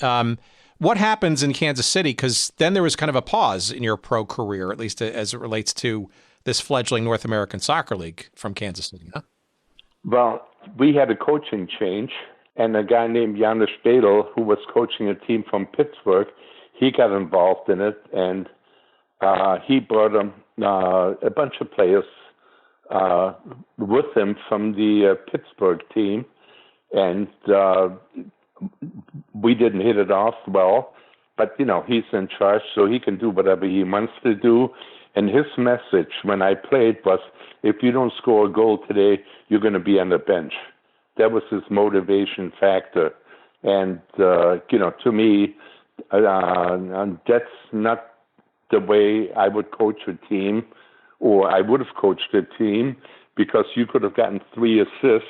What happens in Kansas City? Because then there was kind of a pause in your pro career, at least as it relates to this fledgling North American Soccer League from Kansas City, huh? Well, we had a coaching change, and a guy named Janusz Stadel, who was coaching a team from Pittsburgh, he got involved in it, and he brought a bunch of players with him from the Pittsburgh team, and we didn't hit it off well, but, he's in charge, so he can do whatever he wants to do. And his message when I played was, if you don't score a goal today, you're going to be on the bench. That was his motivation factor. And, to me, that's not the way I would coach a team, or I would have coached a team, because you could have gotten 3 assists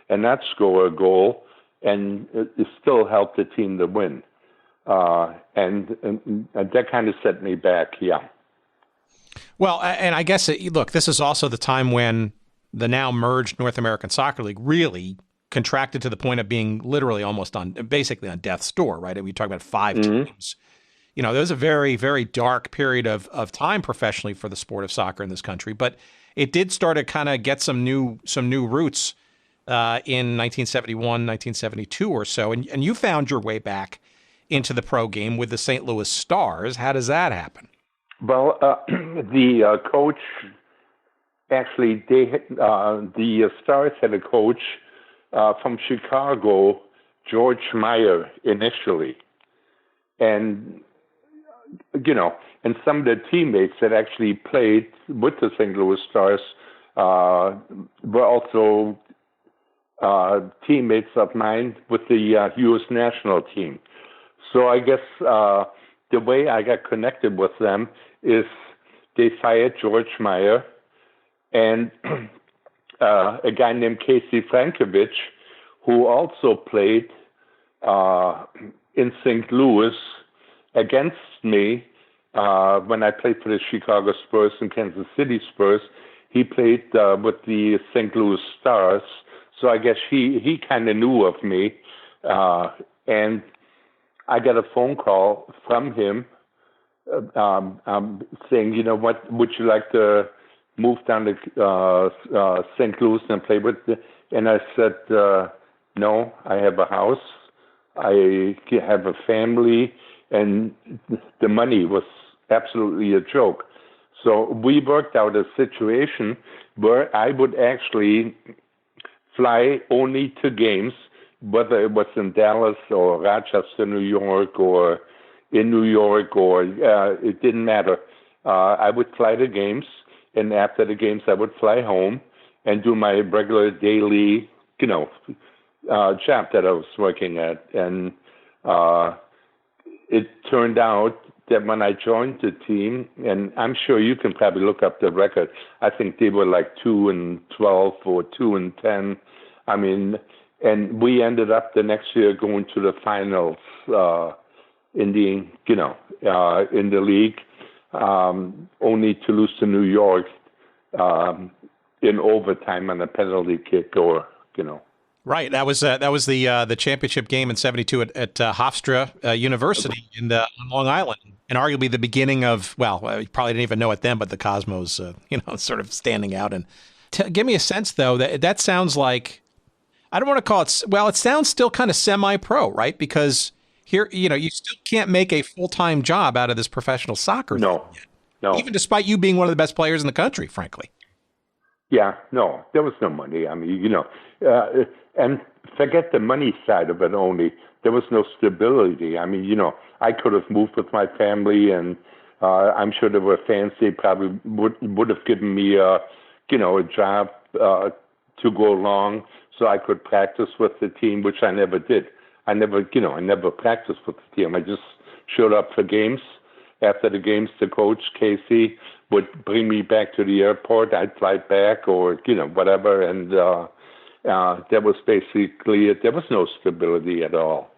and not score a goal, and it still helped the team to win. And that kind of set me back, yeah. Well, and I guess, look, this is also the time when the now merged North American Soccer League really contracted to the point of being literally almost basically on death's door, right? We talk about 5 teams. There was a very, very dark period of time professionally for the sport of soccer in this country, but it did start to kind of get some new roots in 1971, 1972 or so, and you found your way back into the pro game with the St. Louis Stars. How does that happen? Well, the coach, actually, the Stars had a coach from Chicago, George Meyer, initially. And, and some of the teammates that actually played with the St. Louis Stars were also teammates of mine with the U.S. national team. So I guess the way I got connected with them is they fired George Meyer and a guy named Casey Frankovich, who also played in St. Louis against me when I played for the Chicago Spurs and Kansas City Spurs. He played with the St. Louis Stars, so I guess he kind of knew of me, and I got a phone call from him saying, what, would you like to move down to St. Louis and play with? And I said, no, I have a house, I have a family, and the money was absolutely a joke. So we worked out a situation where I would actually fly only to games, whether it was in Dallas or Rochester, New York, or in New York, or it didn't matter. I would fly to games, and after the games, I would fly home and do my regular daily, job that I was working at. And it turned out that when I joined the team, and I'm sure you can probably look up the record, I think they were like 2-12 or 2-10. I mean, and we ended up the next year going to the finals in the league, only to lose to New York in overtime on a penalty kick, or. Right. That was the championship game in '72 at Hofstra University on Long Island, and arguably the beginning of, you probably didn't even know it then, but the Cosmos, sort of standing out. And give me a sense, though, that sounds like, I don't want to call it, it sounds still kind of semi-pro, right? Because here, you still can't make a full-time job out of this professional soccer. No. Even despite you being one of the best players in the country, frankly. Yeah, no, there was no money. I mean, and forget the money side of it only. There was no stability. I mean, I could have moved with my family, and I'm sure there were fans, they probably would have given me a job to go along so I could practice with the team, which I never did. I never practiced with the team. I just showed up for games. After the games, the coach, Casey, would bring me back to the airport. I'd fly back, or, whatever. And that was basically it. There was no stability at all.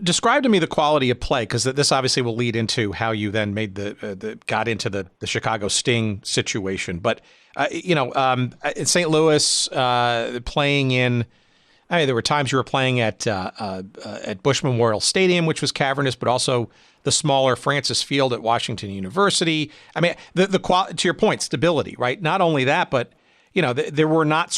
Describe to me the quality of play, because this obviously will lead into how you then made got into the Chicago Sting situation. But, in St. Louis, playing in, there were times you were playing at Bush Memorial Stadium, which was cavernous, but also the smaller Francis Field at Washington University. I mean, to your point, stability, right? Not only that, but there were not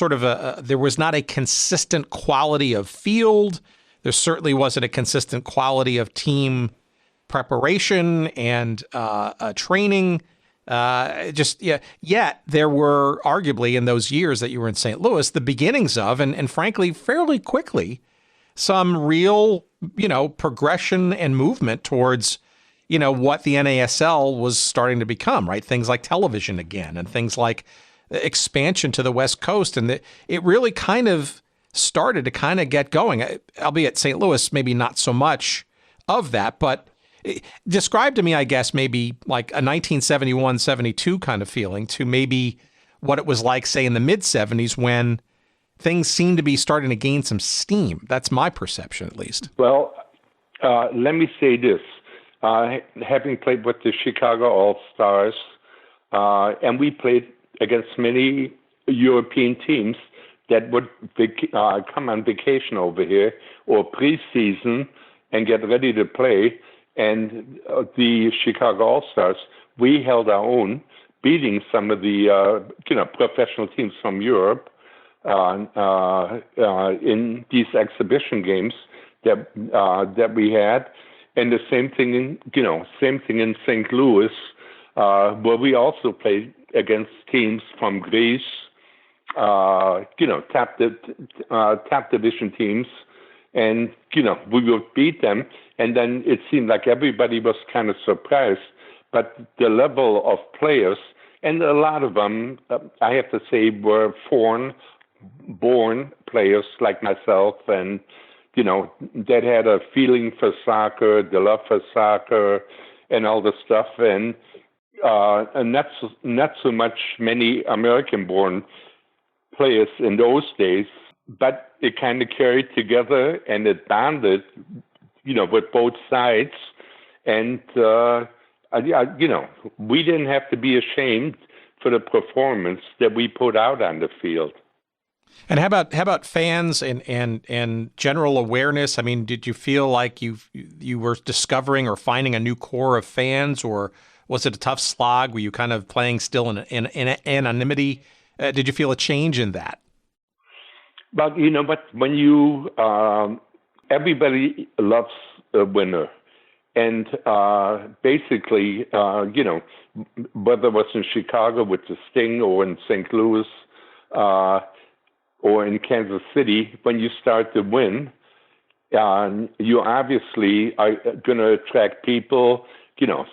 there was not a consistent quality of field. There certainly wasn't a consistent quality of team preparation and training. Yet there were arguably in those years that you were in St. Louis, the beginnings of, and frankly, fairly quickly, some real, progression and movement towards, what the NASL was starting to become, right? Things like television again, and things like expansion to the West Coast. And it really kind of started to kind of get going, albeit St. Louis, maybe not so much of that, but describe to me, I guess, maybe like a 1971-72 kind of feeling to maybe what it was like, say, in the mid-'70s when things seemed to be starting to gain some steam. That's my perception, at least. Well, let me say this. Having played with the Chicago All-Stars, and we played against many European teams that would come on vacation over here or preseason and get ready to play. And the Chicago All-Stars, we held our own, beating some of the professional teams from Europe in these exhibition games that we had. And the same thing in St. Louis, where we also played against teams from Greece, top division teams, and we would beat them. And then it seemed like everybody was kind of surprised, but the level of players, and a lot of them, I have to say, were foreign-born players like myself, and that had a feeling for soccer, the love for soccer, and all the stuff, and not so much many American-born players in those days, but it kind of carried together and it bonded, with both sides, and we didn't have to be ashamed for the performance that we put out on the field. And how about fans and general awareness? I mean, did you feel like you were discovering or finding a new core of fans, or was it a tough slog? Were you kind of playing still in anonymity? Did you feel a change in that? But when you everybody loves a winner, and basically, whether it was in Chicago with the Sting or in St. Louis or in Kansas City, when you start to win, you obviously are going to attract people.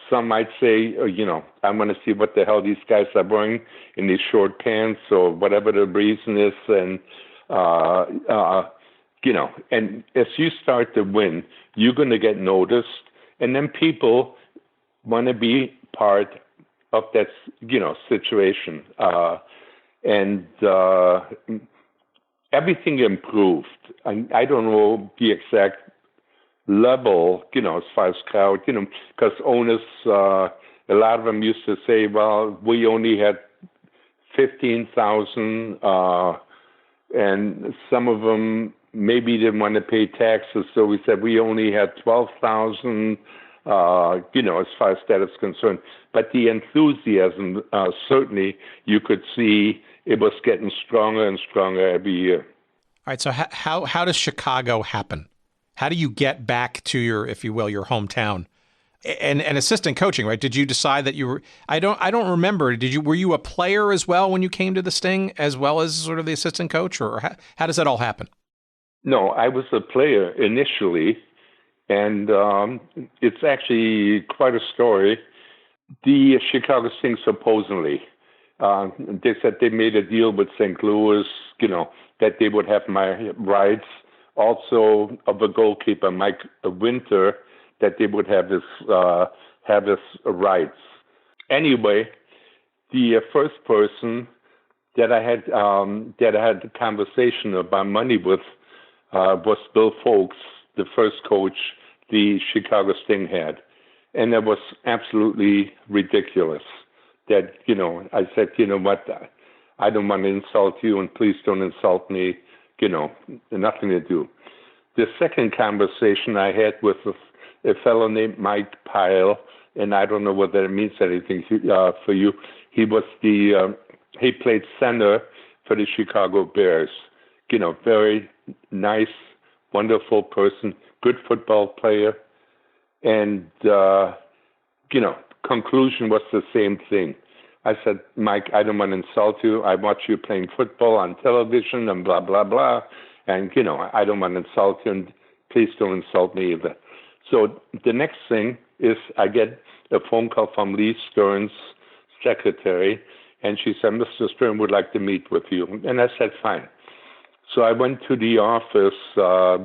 Some might say, I want to see what the hell these guys are wearing in these short pants or whatever the reason is. And, and as you start to win, you're going to get noticed. And then people want to be part of that, situation. And everything improved. I don't know the exact level, as far as crowd, because owners, a lot of them used to say, well, we only had 15,000, and some of them maybe didn't want to pay taxes, so we said we only had 12,000, as far as that is concerned. But the enthusiasm, certainly, you could see it was getting stronger and stronger every year. All right, so how does Chicago happen? How do you get back to your, if you will, your hometown? And assistant coaching, right? Did you decide that you were? I don't remember. Were you a player as well when you came to the Sting, as well as sort of the assistant coach, or how does that all happen? No, I was a player initially, and it's actually quite a story. The Chicago Sting supposedly, they said they made a deal with St. Louis, that they would have my rights, also of a goalkeeper, Mike Winter, that they would have his rights. Anyway, the first person that I had a conversation about money with was Bill Folks, the first coach the Chicago Sting had, and it was absolutely ridiculous. That I said, what, I don't want to insult you, and please don't insult me. Nothing to do. The second conversation I had with a fellow named Mike Pyle, and I don't know whether it means anything for you. He was he played center for the Chicago Bears. Very nice, wonderful person, good football player. And, conclusion was the same thing. I said, Mike, I don't want to insult you. I watch you playing football on television and blah, blah, blah. And, I don't want to insult you, and please don't insult me either. So the next thing is I get a phone call from Lee Stern's secretary, and she said, Mr. Stern would like to meet with you. And I said, fine. So I went to the office,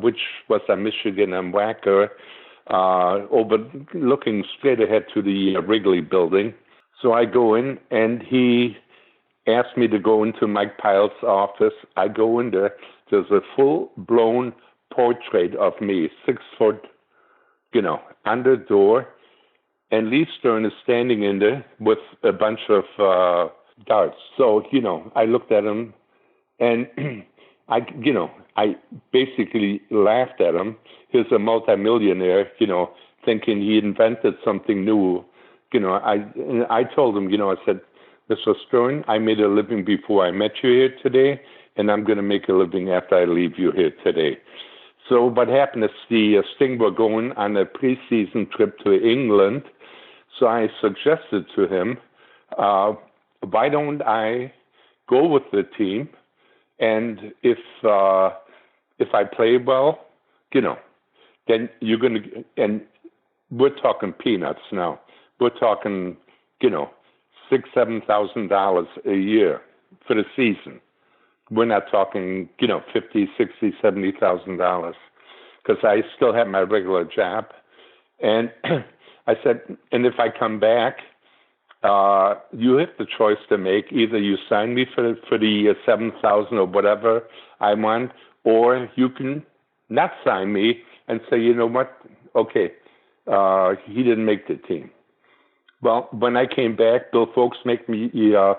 which was on Michigan and Wacker, looking straight ahead to the Wrigley building. So I go in, and he asked me to go into Mike Pyle's office. I go in there. There's a full-blown portrait of me, 6 foot, on the door. And Lee Stern is standing in there with a bunch of darts. So, I looked at him, and I basically laughed at him. He's a multimillionaire, thinking he invented something new. I told him, I said, Mr. Stern, I made a living before I met you here today, and I'm going to make a living after I leave you here today. So what happened is the Sting were going on a preseason trip to England. So I suggested to him, why don't I go with the team? And if I play well, then you're going to, and we're talking peanuts now. We're talking, $6,000-$7,000 a year for the season. We're not talking, $50,000, $60,000, $70,000, because I still have my regular job. And I said, and if I come back, you have the choice to make. Either you sign me for the $7,000 or whatever I want, or you can not sign me and say, you know what? Okay, he didn't make the team. Well, when I came back, Bill Folks made me the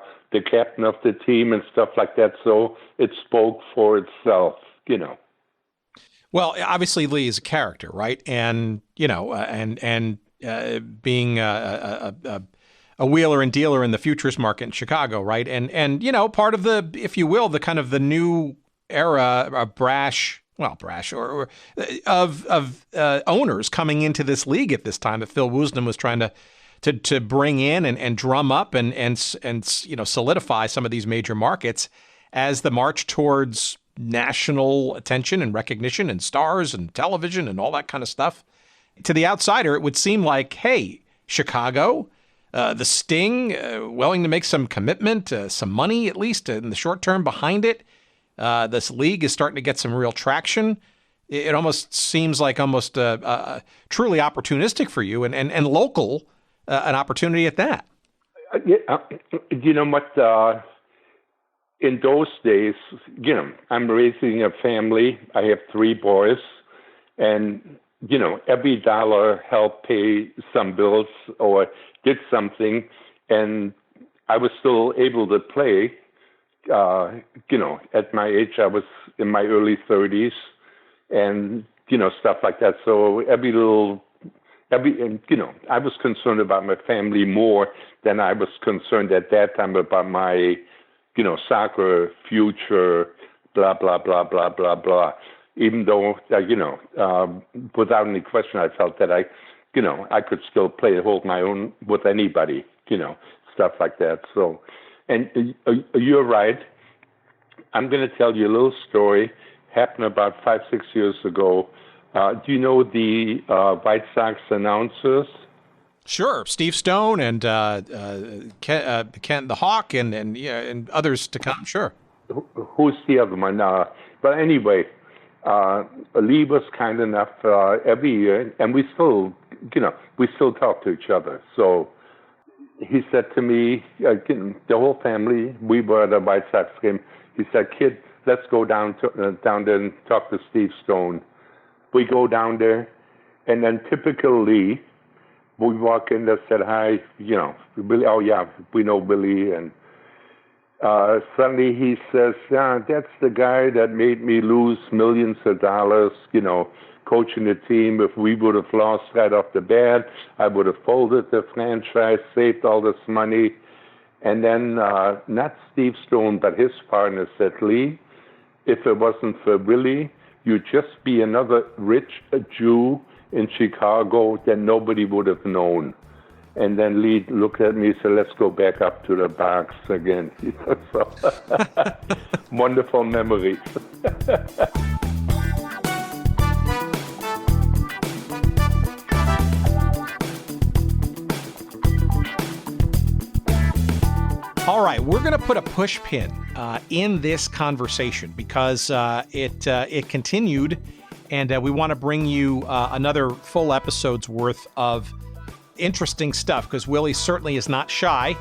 captain of the team and stuff like that. So it spoke for itself, you know. Well, obviously Lee is a character, right? And you know, being a wheeler and dealer in the futures market in Chicago, right? And you know, part of the, if you will, the kind of the new era of brash or of owners coming into this league at this time that Phil Woosnam was trying to bring in and drum up and you know, solidify some of these major markets as the march towards national attention and recognition and stars and television and all that kind of stuff. To the outsider, it would seem like, hey, Chicago, the Sting, willing to make some commitment, some money at least in the short term behind it. This league is starting to get some real traction. It almost seems like almost truly opportunistic for you and local, an opportunity at that. You know what? In those days, you know, I'm raising a family. I have 3 boys, and you know, every dollar helped pay some bills or did something, and I was still able to play. You know, at my age, I was in my early 30s, and you know, stuff like that. So you know, I was concerned about my family more than I was concerned at that time about my, you know, soccer future, blah, blah, blah, blah, blah, blah. Even though, you know, without any question, I felt that I could still play, hold my own with anybody, you know, stuff like that. So, and you're right. I'm going to tell you a little story. Happened about 5-6 years ago. Do you know the White Sox announcers? Sure, Steve Stone and Ken the Hawk and others to come. Sure. Who's the other one? But anyway, Lee was kind enough every year, and we still talk to each other. So he said to me, the whole family, we were at a White Sox game. He said, "Kid, let's go down there and talk to Steve Stone." We go down there, and then typically we walk in there, said hi, you know, Billy. Oh yeah, we know Billy. And suddenly he says, "That's the guy that made me lose millions of dollars, you know, coaching the team. If we would have lost right off the bat, I would have folded the franchise, saved all this money." And then not Steve Stone, but his partner said, "Lee, if it wasn't for Willie, you'd just be another rich Jew in Chicago that nobody would have known." And then Lee looked at me and said, "Let's go back up to the box again." So, wonderful memories. All right, we're going to put a push pin in this conversation because it continued, and we want to bring you another full episode's worth of interesting stuff because Willie certainly is not shy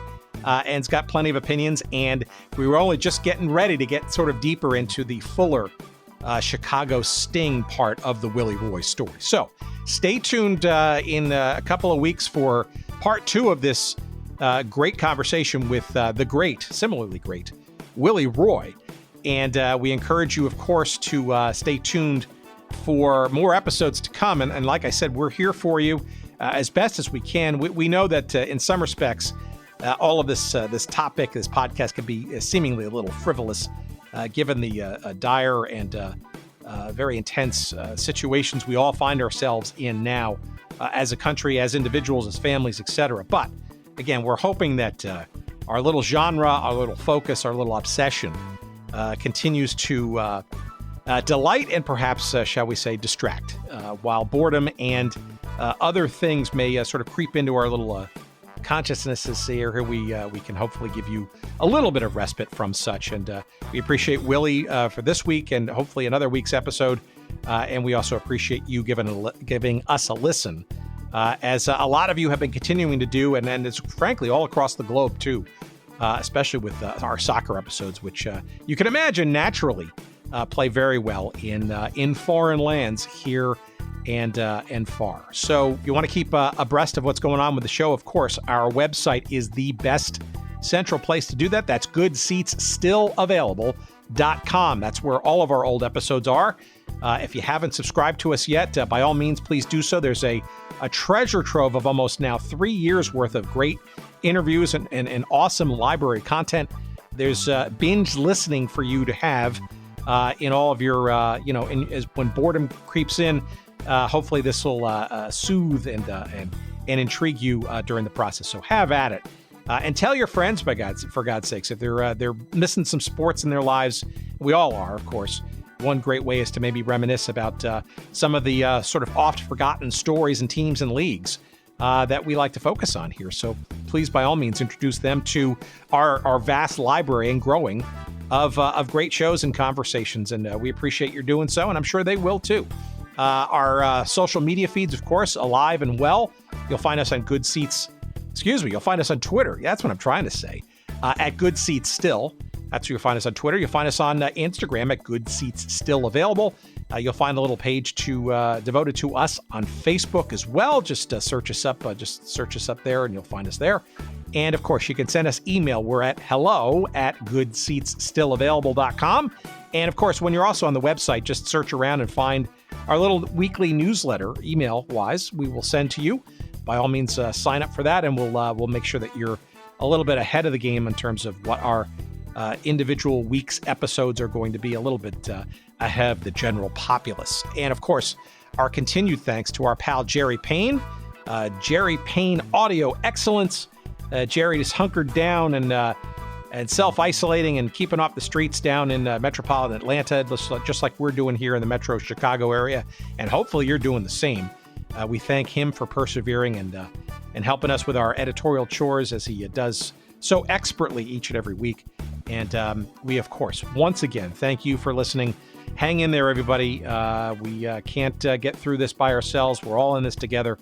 and's got plenty of opinions, and we were only just getting ready to get sort of deeper into the fuller Chicago Sting part of the Willy Roy story. So stay tuned in a couple of weeks for part 2 of this great conversation with the similarly great Willy Roy. And we encourage you, of course, to stay tuned for more episodes to come. And like I said, we're here for you as best as we can. We know that in some respects, all of this topic, this podcast, can be seemingly a little frivolous, given the dire and very intense situations we all find ourselves in now as a country, as individuals, as families, etc. But again, we're hoping that our little genre, our little focus, our little obsession continues to delight and perhaps, shall we say, distract, while boredom and other things may sort of creep into our little consciousnesses here. We can hopefully give you a little bit of respite from such. And we appreciate Willie for this week and hopefully another week's episode. And we also appreciate you giving us a listen, as a lot of you have been continuing to do, and it's frankly all across the globe too, especially with our soccer episodes, which you can imagine naturally play very well in foreign lands here and far. So you want to keep abreast of what's going on with the show. Of course, our website is the best central place to do that. That's goodseatsstillavailable.com. That's where all of our old episodes are. If you haven't subscribed to us yet, by all means, please do so. There's a treasure trove of almost now 3 years worth of great interviews and awesome library content. There's binge listening for you to have in all of your, when boredom creeps in. Hopefully this will soothe and intrigue you during the process. So have at it. And tell your friends, for God's sakes, if they're missing some sports in their lives. We all are, of course. One great way is to maybe reminisce about some of the sort of oft-forgotten stories and teams and leagues that we like to focus on here. So please, by all means, introduce them to our vast library and growing of great shows and conversations. And we appreciate your doing so, and I'm sure they will too. Our social media feeds, of course, alive and well. You'll find us on Good Seats. You'll find us on Twitter. That's what I'm trying to say. At Good Seats Still. That's where you'll find us on Twitter. You'll find us on Instagram at Good Seats Still Available. You'll find a little page devoted to us on Facebook as well. Just search us up. Just search us up there, and you'll find us there. And of course, you can send us email. We're at hello@goodseatsstillavailable.com. And of course, when you're also on the website, just search around and find our little weekly newsletter, email-wise, we will send to you. By all means, sign up for that, and we'll make sure that you're a little bit ahead of the game in terms of what our individual week's episodes are going to be, a little bit ahead of the general populace. And of course, our continued thanks to our pal Jerry Payne, Jerry Payne Audio Excellence. Jerry is hunkered down and self-isolating and keeping off the streets down in metropolitan Atlanta, just like we're doing here in the metro Chicago area. And hopefully you're doing the same. We thank him for persevering and helping us with our editorial chores as he does so expertly each and every week. And we, of course, once again, thank you for listening. Hang in there, everybody. We can't get through this by ourselves. We're all in this together.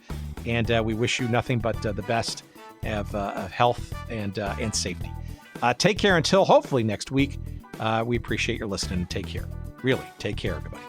And we wish you nothing but the best of health and safety. Take care until hopefully next week. We appreciate your listening. Take care. Really, take care, everybody.